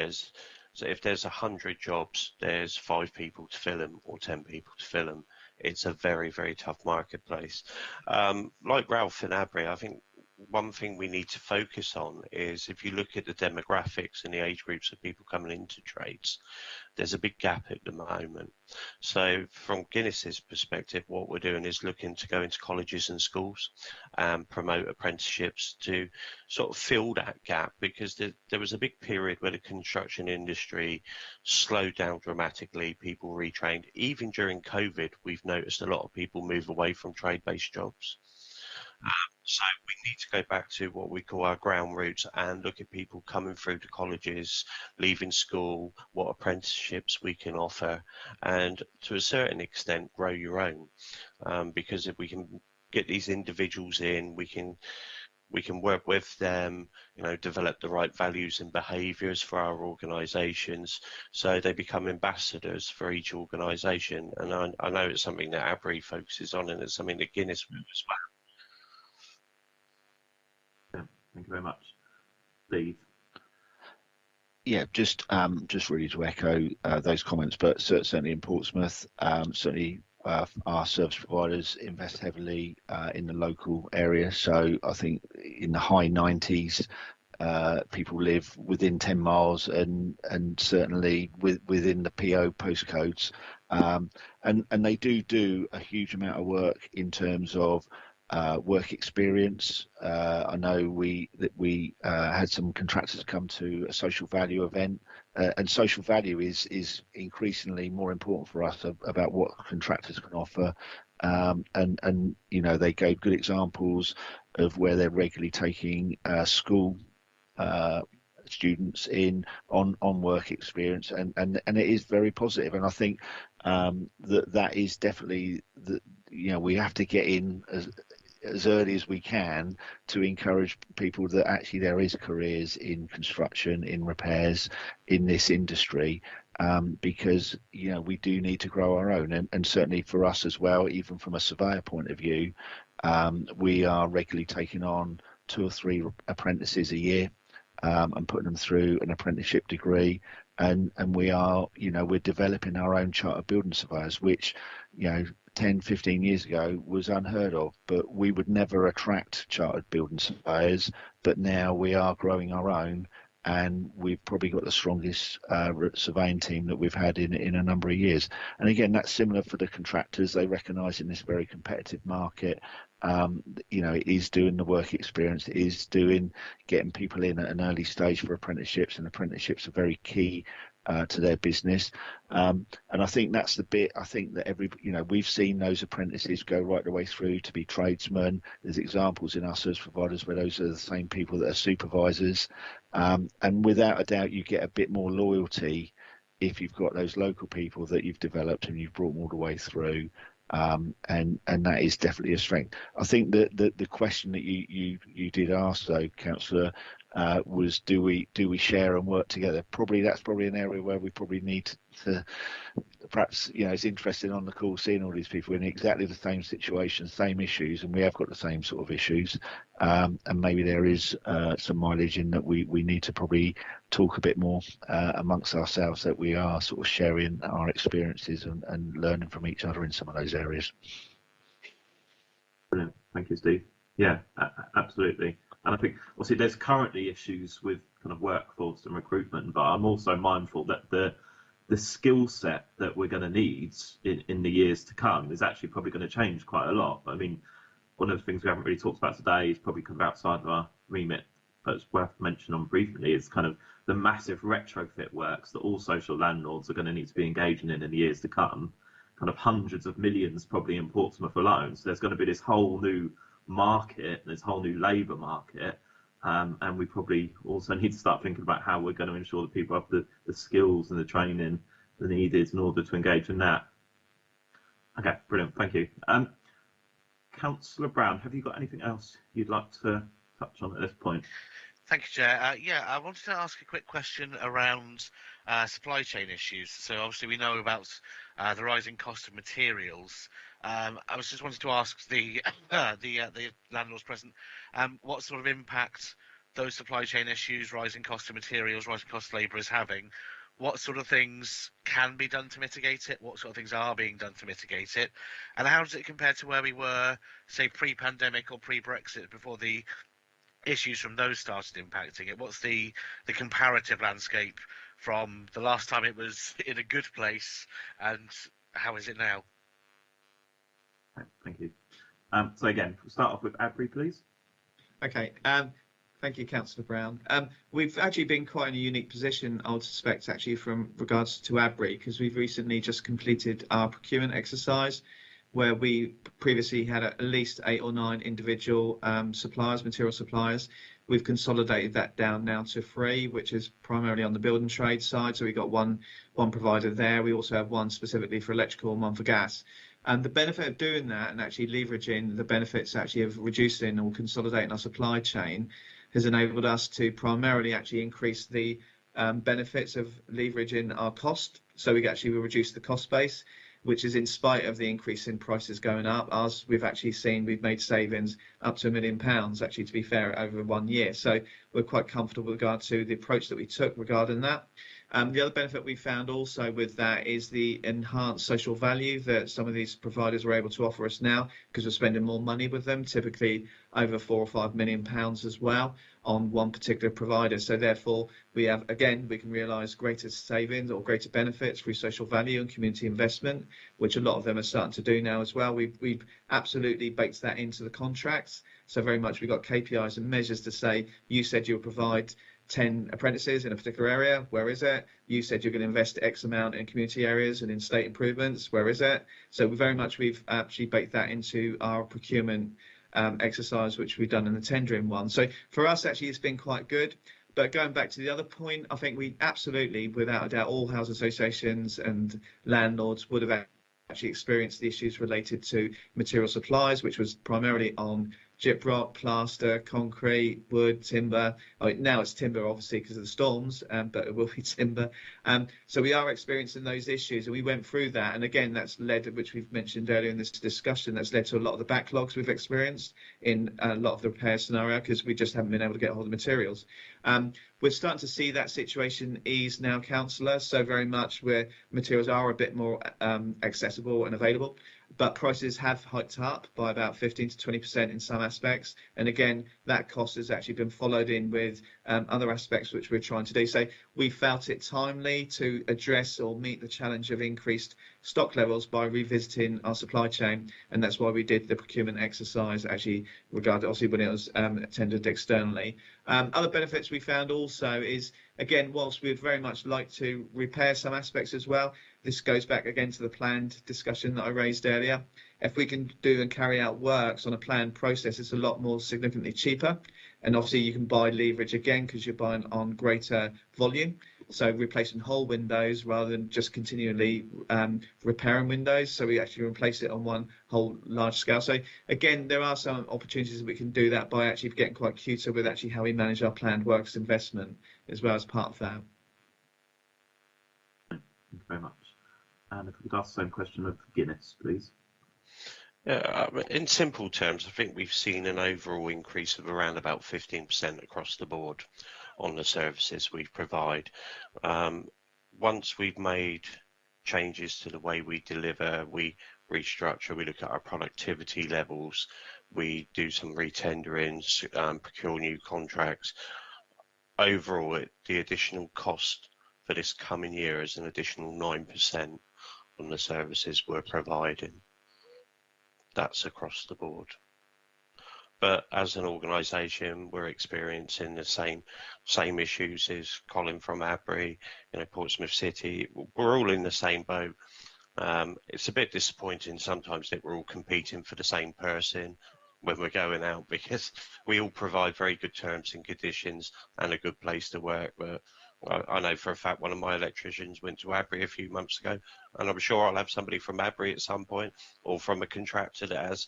so if there's 100 jobs, there's 5 people to fill them or 10 people to fill them. It's a very, very tough marketplace. Like Ralph and Abbury, I think one thing we need to focus on is if you look at the demographics and the age groups of people coming into trades, there's a big gap at the moment. So from Guinness's perspective, what we're doing is looking to go into colleges and schools and promote apprenticeships to sort of fill that gap, because there was a big period where the construction industry slowed down dramatically, people retrained. Even during COVID, we've noticed a lot of people move away from trade-based jobs. So we need to go back to what we call our ground roots and look at people coming through the colleges, leaving school, what apprenticeships we can offer, and to a certain extent grow your own. Because if we can get these individuals in, we can work with them, develop the right values and behaviours for our organisations, so they become ambassadors for each organisation. And I know it's something that Abbury focuses on, and it's something that Guinness will as well. Thank you very much. Steve? Yeah, just really to echo those comments, but certainly in Portsmouth, certainly our service providers invest heavily in the local area. So I think in the high 90s, people live within 10 miles and certainly within the PO postcodes, and they do a huge amount of work in terms of work experience. I know we had some contractors come to a social value event, and social value is increasingly more important for us about what contractors can offer. And you know, they gave good examples of where they're regularly taking school students in on work experience, and it is very positive. And I think that is definitely the, you know, we have to get in as early as we can to encourage people that actually there is careers in construction, in repairs, in this industry, because you know we do need to grow our own, and certainly for us as well, even from a surveyor point of view, we are regularly taking on 2 or 3 apprentices a year, and putting them through an apprenticeship degree, and we are, you know, we're developing our own chartered building surveyors, which, you know, 10, 15 years ago was unheard of, but we would never attract chartered building surveyors, but now we are growing our own, and we've probably got the strongest surveying team that we've had in a number of years. And again, that's similar for the contractors. They recognise in this very competitive market, you know, it is doing the work experience, it is doing getting people in at an early stage for apprenticeships, and apprenticeships are very key to their business. And I think that's the bit, I think that you know, we've seen those apprentices go right the way through to be tradesmen. There's examples in our service providers where those are the same people that are supervisors. And without a doubt, you get a bit more loyalty if you've got those local people that you've developed and you've brought them all the way through. And that is definitely a strength. I think that the question that you did ask, though, Councillor, was do we share and work together? That's probably an area where we probably need to perhaps, you know, it's interesting on the call seeing all these people in exactly the same situation, same issues, and we have got the same sort of issues, and maybe there is some mileage in that we need to probably talk a bit more amongst ourselves, that we are sort of sharing our experiences and learning from each other in some of those areas. Brilliant. Thank you, Steve. Yeah, absolutely. And I think obviously there's currently issues with kind of workforce and recruitment, but I'm also mindful that the skill set that we're going to need in the years to come is actually probably going to change quite a lot. I mean, one of the things we haven't really talked about today is probably kind of outside of our remit, but it's worth mentioning on briefly, is kind of the massive retrofit works that all social landlords are going to need to be engaging in the years to come, kind of hundreds of millions probably in Portsmouth alone. So there's going to be this whole new market, this whole new labour market, and we probably also need to start thinking about how we're going to ensure that people have the skills and the training that needed in order to engage in that. Okay, brilliant, thank you. Councillor Brown, have you got anything else you'd like to touch on at this point? Thank you, Chair. Yeah, I wanted to ask a quick question around supply chain issues. So obviously we know about the rising cost of materials. I was just wanted to ask the landlords present what sort of impact those supply chain issues, rising cost of materials, rising cost of labour is having. What sort of things can be done to mitigate it? What sort of things are being done to mitigate it? And how does it compare to where we were, say, pre-pandemic or pre-Brexit, before the issues from those started impacting it? What's the comparative landscape from the last time it was in a good place, and how is it now? Thank you. So again, we'll start off with Abri, please. Okay. Thank you, Councillor Brown. We've actually been quite in a unique position, I would suspect, actually, from regards to Abri, because we've recently just completed our procurement exercise, where we previously had at least 8 or 9 individual suppliers, material suppliers. We've consolidated that down now to 3, which is primarily on the building trade side. So we've got one provider there. We also have one specifically for electrical and one for gas. And the benefit of doing that, and actually leveraging the benefits actually of reducing or consolidating our supply chain, has enabled us to primarily actually increase the benefits of leveraging our cost. So we reduce the cost base. which is in spite of the increase in prices going up. Ours, we've made savings up to £1 million, actually, to be fair, over 1 year. So we're quite comfortable with regard to the approach that we took regarding that. The other benefit we found also with that is the enhanced social value that some of these providers were able to offer us now, because we're spending more money with them, typically over £4 or £5 million as well on one particular provider. So therefore, we can realise greater savings or greater benefits through social value and community investment, which a lot of them are starting to do now as well. We've absolutely baked that into the contracts. So very much we've got KPIs and measures to say, you said you'll provide 10 apprentices in a particular area, where is it? You said you're going to invest X amount in community areas and in state improvements, where is it? So we've actually baked that into our procurement exercise, which we've done in the tendering one. So for us, actually, it's been quite good. But going back to the other point, I think we absolutely, without a doubt, all housing associations and landlords would have actually experienced the issues related to material supplies, which was primarily on gyprock, plaster, concrete, wood, timber. Now it's timber, obviously, because of the storms, but it will be timber. So we are experiencing those issues, and we went through that. And again, that's led, which we've mentioned earlier in this discussion, that's led to a lot of the backlogs we've experienced in a lot of the repair scenario, because we just haven't been able to get hold of materials. We're starting to see that situation ease now, Councillor, so very much where materials are a bit more accessible and available, but prices have hiked up by about 15 to 20% in some aspects. And again, that cost has actually been followed in with other aspects which we're trying to do. So we felt it timely to address or meet the challenge of increased stock levels by revisiting our supply chain, and that's why we did the procurement exercise, actually, regarding obviously when it was tendered externally. Other benefits we found also is, again, whilst we'd very much like to repair some aspects as well, this goes back again to the planned discussion that I raised earlier. If we can do and carry out works on a planned process, it's a lot more significantly cheaper. And obviously you can buy leverage again because you're buying on greater volume. So replacing whole windows rather than just continually repairing windows. So we actually replace it on one whole large scale. So again, there are some opportunities that we can do that by actually getting quite cuter with actually how we manage our planned works investment as well as part of that. Thank you very much. And if we could ask the same question of Guinness, please. Yeah, in simple terms, I think we've seen an overall increase of around about 15% across the board on the services we provide. Once we've made changes to the way we deliver, we restructure, we look at our productivity levels, we do some retendering, procure new contracts. Overall, the additional cost for this coming year is an additional 9% on the services we're providing. That's across the board. But as an organisation, we're experiencing the same issues as Colin from Abbury, Portsmouth City. We're all in the same boat. It's a bit disappointing sometimes that we're all competing for the same person when we're going out, because we all provide very good terms and conditions and a good place to work. But I know for a fact one of my electricians went to Abbury a few months ago, and I'm sure I'll have somebody from Abbury at some point, or from a contractor that has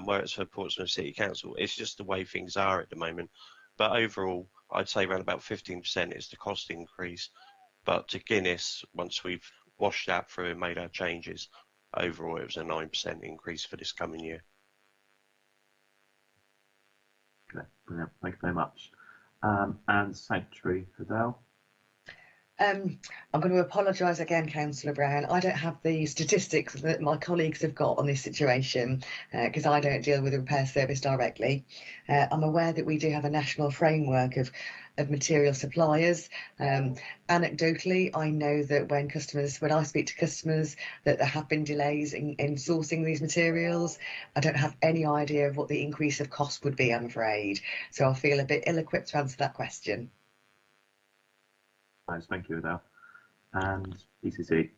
works for Portsmouth City Council. It's just the way things are at the moment. But overall, I'd say around about 15% is the cost increase. But to Guinness, once we've washed that through and made our changes, overall it was a 9% increase for this coming year. Okay, brilliant. Thank you very much. And Sanctuary, Adele. I'm going to apologise again, Councillor Brown. I don't have the statistics that my colleagues have got on this situation because I don't deal with the repair service directly. I'm aware that we do have a national framework of material suppliers. Anecdotally, I know that when I speak to customers, that there have been delays in sourcing these materials. I don't have any idea of what the increase of cost would be, I'm afraid. So I feel a bit ill-equipped to answer that question. Thanks, thank you, Adele. And ECC.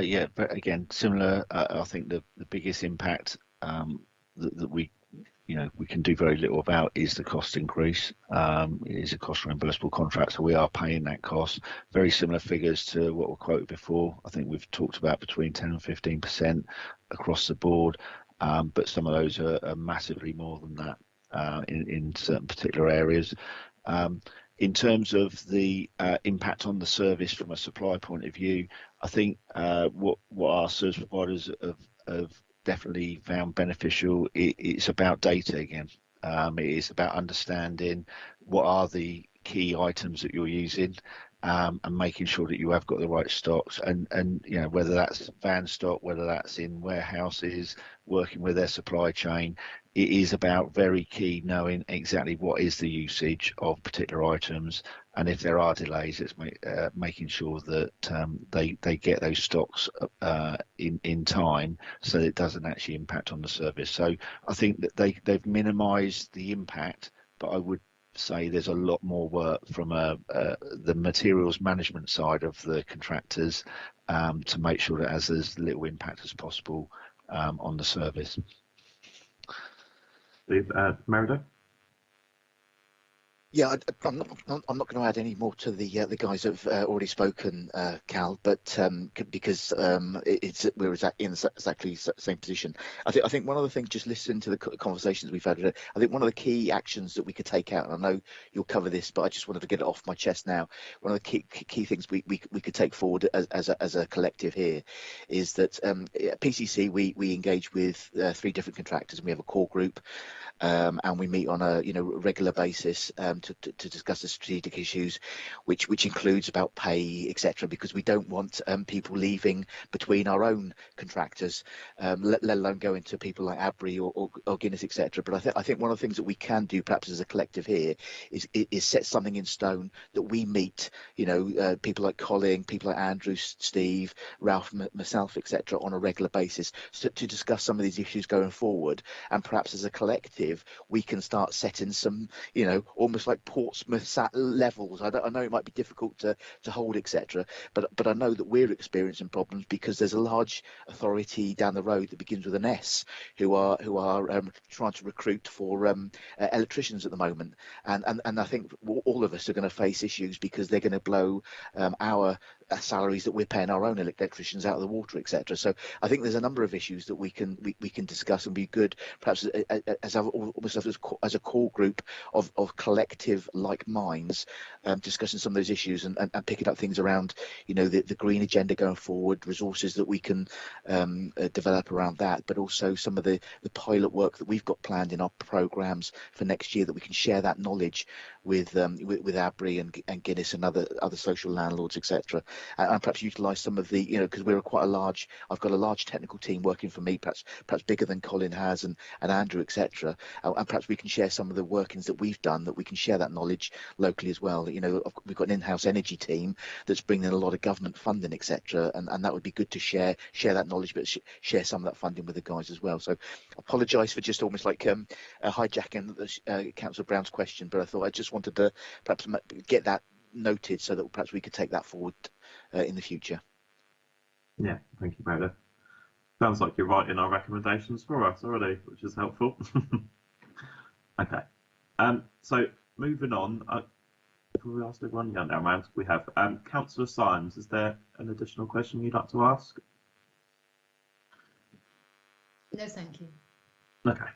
Yeah, but again, similar. I think the biggest impact that we can do very little about is the cost increase. It is a cost reimbursable contract, so we are paying that cost. Very similar figures to what were quoted before. I think we've talked about between 10 and 15% across the board, but some of those are massively more than that in certain particular areas. In terms of the impact on the service from a supply point of view, I think what our service providers have definitely found beneficial, it's about data again. It is about understanding what are the key items that you're using, and making sure that you have got the right stocks, and you know, whether that's van stock, whether that's in warehouses, working with their supply chain. It is about very key knowing exactly what is the usage of particular items, and if there are delays, it's making sure that they get those stocks in time, so that it doesn't actually impact on the service. So I think that they've minimised the impact, but I would say there's a lot more work from the materials management side of the contractors, to make sure that has as little impact as possible on the service. Steve, Merida? Yeah, I'm not going to add any more to the guys that have already spoken, Cal, but because we're in exactly the same position. I think one of the things, just listening to the conversations we've had, I think one of the key actions that we could take out, and I know you'll cover this, but I just wanted to get it off my chest now. One of the key things we could take forward as a collective here is that at PCC we engage with 3 different contractors, and we have a core group. And we meet on a regular basis to discuss the strategic issues, which includes about pay, etc. Because we don't want people leaving between our own contractors, let alone going to people like Abry or Guinness, etc. But I think one of the things that we can do, perhaps as a collective here, is set something in stone that we meet. People like Colin, people like Andrew, Steve, Ralph, myself, etc. on a regular basis to discuss some of these issues going forward, and perhaps as a collective we can start setting some, almost like Portsmouth levels. I know it might be difficult to hold, etc. But I know that we're experiencing problems because there's a large authority down the road that begins with an S who are trying to recruit for electricians at the moment, and I think all of us are going to face issues because they're going to blow our salaries that we're paying our own electricians out of the water, etc. So I think there's a number of issues that we can discuss, and be good perhaps as a core group of collective like minds, discussing some of those issues and picking up things around the green agenda going forward, resources that we can develop around that, but also some of the pilot work that we've got planned in our programs for next year, that we can share that knowledge with Abry and Guinness and other social landlords, etc. And perhaps utilise some of the, because I've got a large technical team working for me, perhaps bigger than Colin has and Andrew, etc. And perhaps we can share some of the workings that we've done, that we can share that knowledge locally as well. We've got an in-house energy team that's bringing in a lot of government funding, etc. And that would be good to share that knowledge, but share some of that funding with the guys as well. So I apologise for just almost like hijacking Councillor Brown's question, but I thought I just wanted to perhaps get that noted so that perhaps we could take that forward in the future. Yeah, thank you, Merida. Sounds like you're writing our recommendations for us already, which is helpful. Okay. So moving on, before we ask everyone down round, we have Councillor Symes. Is there an additional question you'd like to ask? No, thank you. Okay.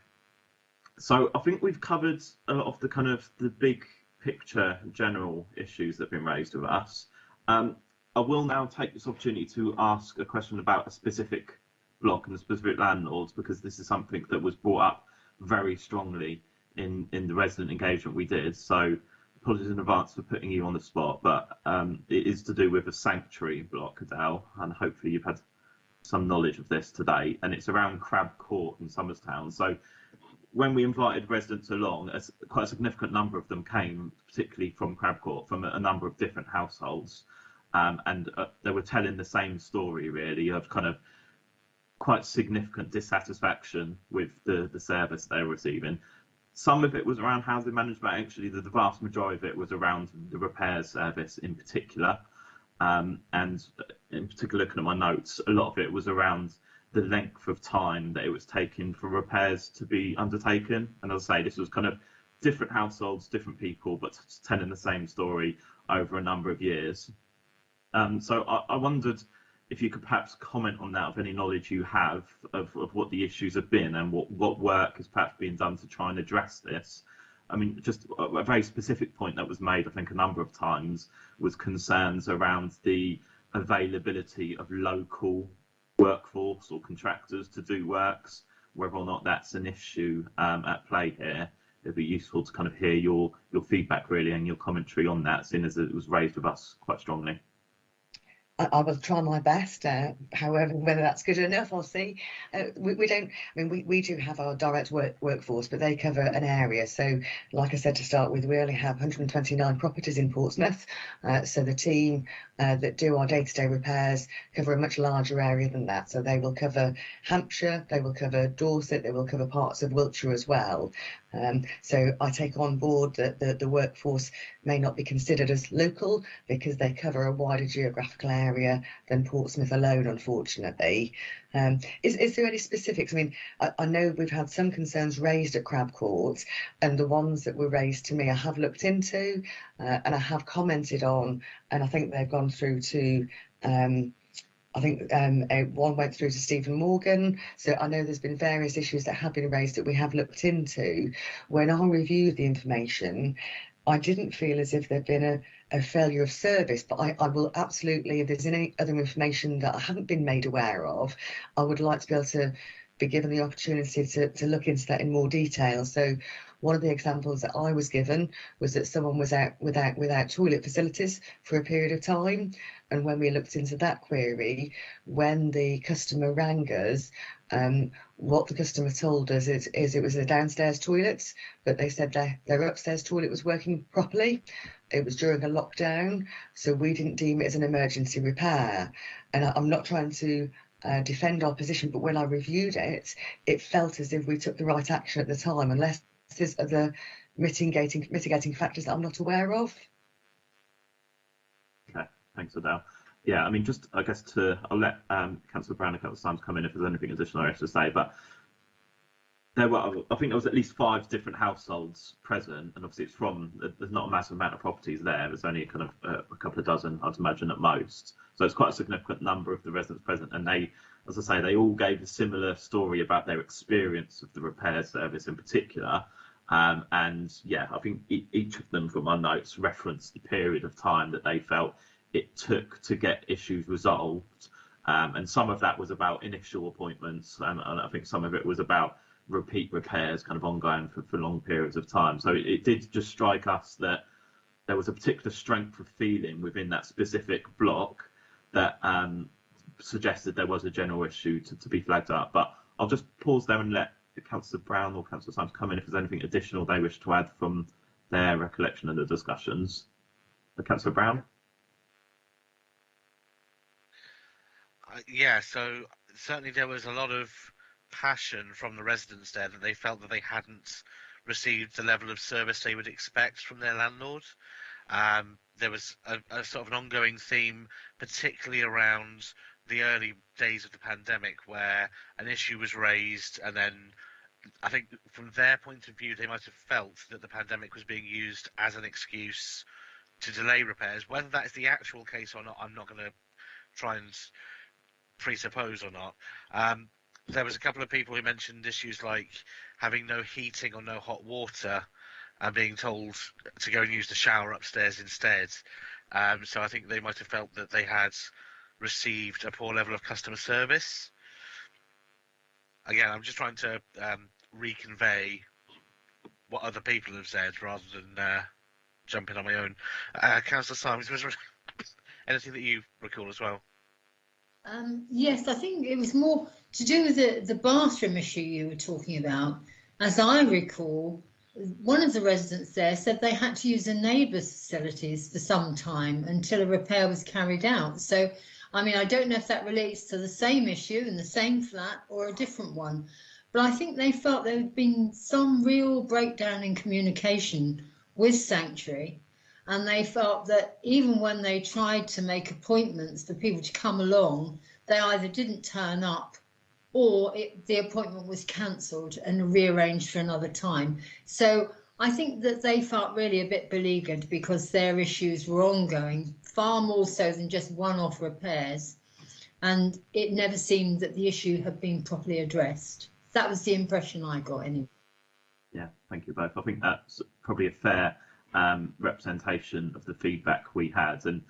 So I think we've covered a lot of the big picture general issues that have been raised with us. I will now take this opportunity to ask a question about a specific block and a specific landlords, because this is something that was brought up very strongly in the resident engagement we did. So apologies in advance for putting you on the spot, but it is to do with a sanctuary block, Adele, and hopefully you've had some knowledge of this today, and it's around Crab Court in Somerstown. So when we invited residents along, quite a significant number of them came, particularly from Crab Court, from a number of different households, and they were telling the same story really of quite significant dissatisfaction with the service they were receiving. Some of it was around housing management. Actually, the vast majority of it was around the repairs service in particular. And in particular, looking at my notes, a lot of it was around the length of time that it was taking for repairs to be undertaken. And as I say, this was different households, different people, but telling the same story over a number of years. So I wondered if you could perhaps comment on that, of any knowledge you have of what the issues have been and what work is perhaps being done to try and address this. I mean, just a very specific point that was made, I think, a number of times, was concerns around the availability of local workforce or contractors to do works, whether or not that's an issue at play here. It'd be useful to kind of hear your feedback really and your commentary on that, seeing as it was raised with us quite strongly. I will try my best. However, whether that's good enough, I'll see. We don't. I mean, we do have our direct workforce, but they cover an area. So, like I said to start with, we only have 129 properties in Portsmouth. So the team that do our day-to-day repairs cover a much larger area than that. So they will cover Hampshire, they will cover Dorset, they will cover parts of Wiltshire as well. So I take on board that the workforce may not be considered as local because they cover a wider geographical area than Portsmouth alone, unfortunately. Is there any specifics? I mean, I know we've had some concerns raised at Crab Court, and the ones that were raised to me I have looked into and I have commented on, and I think they've gone through to I think one went through to Stephen Morgan. So I know there's been various issues that have been raised that we have looked into. When I reviewed the information, I didn't feel as if there'd been a failure of service, but I will absolutely, if there's any other information that I haven't been made aware of, I would like to be able to be given the opportunity to look into that in more detail. So one of the examples that I was given was that someone was out without toilet facilities for a period of time. And when we looked into that query, when the customer rang us, what the customer told us is it was the downstairs toilets, but they said their upstairs toilet was working properly. It was during a lockdown, so we didn't deem it as an emergency repair. And I'm not trying to defend our position, but when I reviewed it, it felt as if we took the right action at the time, unless there's other mitigating factors that I'm not aware of. Okay, thanks, Adele. Yeah, I mean, just I guess I'll let Councillor Brown a couple of times come in if there's anything additional I have to say, but I think there was at least 5 different households present, and obviously there's not a massive amount of properties there. There's only kind of a couple of dozen, I'd imagine, at most. So it's quite a significant number of the residents present, and they, as I say, they all gave a similar story about their experience of the repair service in particular. And yeah, I think each of them, from my notes, referenced the period of time that they felt it took to get issues resolved. And some of that was about initial appointments, and I think some of it was about repeat repairs kind of ongoing for long periods of time. So it did just strike us that there was a particular strength of feeling within that specific block that suggested there was a general issue to be flagged up. But I'll just pause there and let Councillor Brown or Councillor Symes come in if there's anything additional they wish to add from their recollection of the discussions. Councillor Brown? Yeah, so certainly there was a lot of passion from the residents there that they felt that they hadn't received the level of service they would expect from their landlord. There was a sort of an ongoing theme, particularly around the early days of the pandemic, where an issue was raised, and then I think from their point of view, they might have felt that the pandemic was being used as an excuse to delay repairs. Whether that is the actual case or not, I'm not going to try and presuppose or not. There was a couple of people who mentioned issues like having no heating or no hot water and being told to go and use the shower upstairs instead. So I think they might have felt that they had received a poor level of customer service. Again, I'm just trying to reconvey what other people have said rather than jumping on my own. Councillor Symes, was there anything that you recall as well? Yes, I think it was more to do with the bathroom issue you were talking about. As I recall, one of the residents there said they had to use a neighbour's facilities for some time until a repair was carried out. So, I mean, I don't know if that relates to the same issue in the same flat or a different one, but I think they felt there had been some real breakdown in communication with Sanctuary. And they felt that even when they tried to make appointments for people to come along, they either didn't turn up or the appointment was cancelled and rearranged for another time. So I think that they felt really a bit beleaguered because their issues were ongoing, far more so than just one-off repairs. And it never seemed that the issue had been properly addressed. That was the impression I got anyway. Yeah, thank you both. I think that's probably a fair representation of the feedback we had, and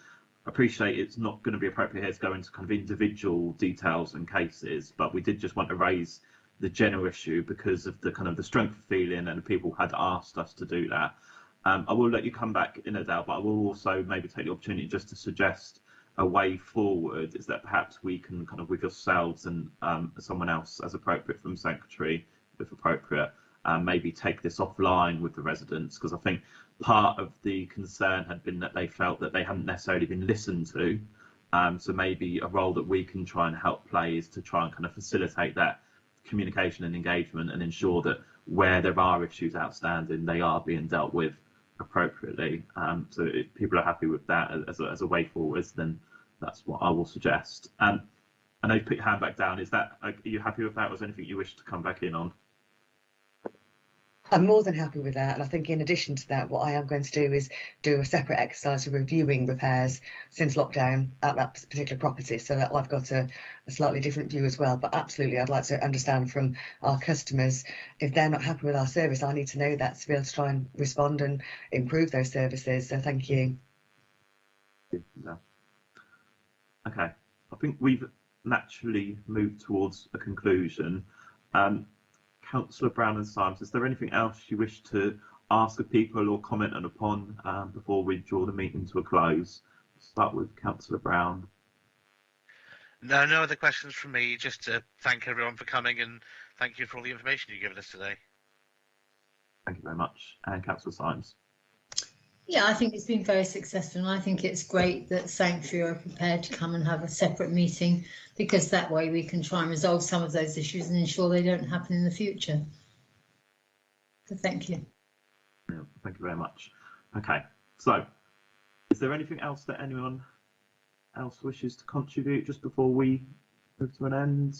I appreciate it's not going to be appropriate here to go into kind of individual details and cases, but we did just want to raise the general issue because of the kind of the strength of feeling, and people had asked us to do that. I will let you come back in, Adele, but I will also maybe take the opportunity just to suggest a way forward is that perhaps we can kind of with yourselves and someone else as appropriate from Sanctuary, if appropriate, maybe take this offline with the residents, because I think part of the concern had been that they felt that they hadn't necessarily been listened to. So maybe a role that we can try and help play is to try and kind of facilitate that communication and engagement and ensure that where there are issues outstanding, they are being dealt with appropriately. So if people are happy with that as a way forward, then that's what I will suggest. I know you put your hand back down. Are you happy with that? Was there anything you wish to come back in on? I'm more than happy with that, and I think in addition to that, what I am going to do is do a separate exercise of reviewing repairs since lockdown at that particular property, so that I've got a slightly different view as well. But absolutely, I'd like to understand from our customers if they're not happy with our service. I need to know that to be able to try and respond and improve those services. So thank you. Yeah. Okay, I think we've naturally moved towards a conclusion. Councillor Brown and Symes, is there anything else you wish to ask of people or comment upon before we draw the meeting to a close? Start with Councillor Brown. No other questions from me. Just to thank everyone for coming and thank you for all the information you've given us today. Thank you very much. And Councillor Symes. Yeah, I think it's been very successful, and I think it's great that Sanctuary are prepared to come and have a separate meeting, because that way we can try and resolve some of those issues and ensure they don't happen in the future. So thank you. Yeah, thank you very much. Okay, so is there anything else that anyone else wishes to contribute just before we move to an end?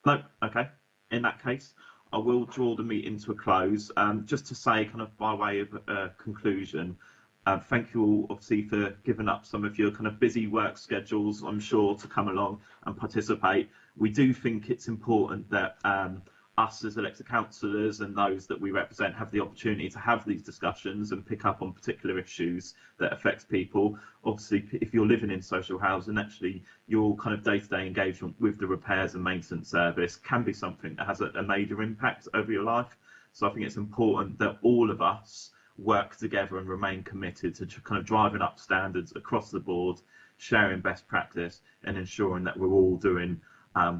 No? Okay. In that case, I will draw the meeting to a close. Just to say, kind of by way of conclusion, thank you all, obviously, for giving up some of your kind of busy work schedules, I'm sure, to come along and participate. We do think it's important that us as elected councillors and those that we represent have the opportunity to have these discussions and pick up on particular issues that affect people. Obviously, if you're living in social housing, actually your kind of day-to-day engagement with the repairs and maintenance service can be something that has a major impact over your life. So I think it's important that all of us work together and remain committed to kind of driving up standards across the board, sharing best practice and ensuring that we're all doing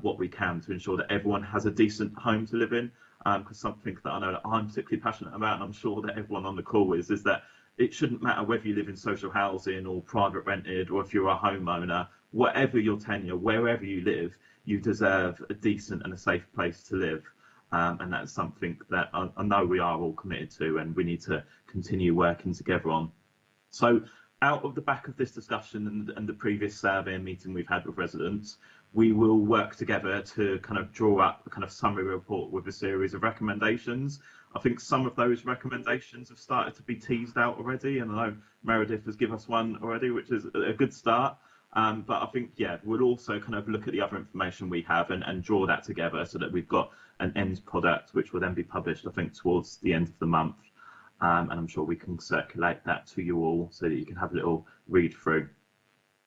what we can to ensure that everyone has a decent home to live in. Because something that I know that I'm particularly passionate about, and I'm sure that everyone on the call is that it shouldn't matter whether you live in social housing or private rented, or if you're a homeowner, whatever your tenure, wherever you live, you deserve a decent and a safe place to live. And that's something that I know we are all committed to, and we need to continue working together on. So out of the back of this discussion and the previous survey and meeting we've had with residents, we will work together to kind of draw up a kind of summary report with a series of recommendations. I think some of those recommendations have started to be teased out already, and I know Meredith has given us one already, which is a good start. But I think, yeah, we'll also kind of look at the other information we have and draw that together so that we've got an end product, which will then be published, I think, towards the end of the month. And I'm sure we can circulate that to you all so that you can have a little read through.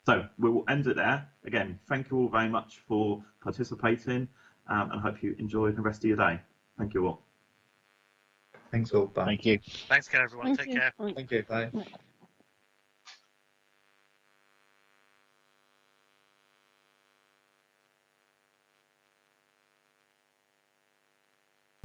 So we will end it there. Again, thank you all very much for participating, and I hope you enjoy the rest of your day. Thank you all. Thanks all. Bye. Thank you. Thanks again, everyone. Thank Take you. care. Thank you. Bye.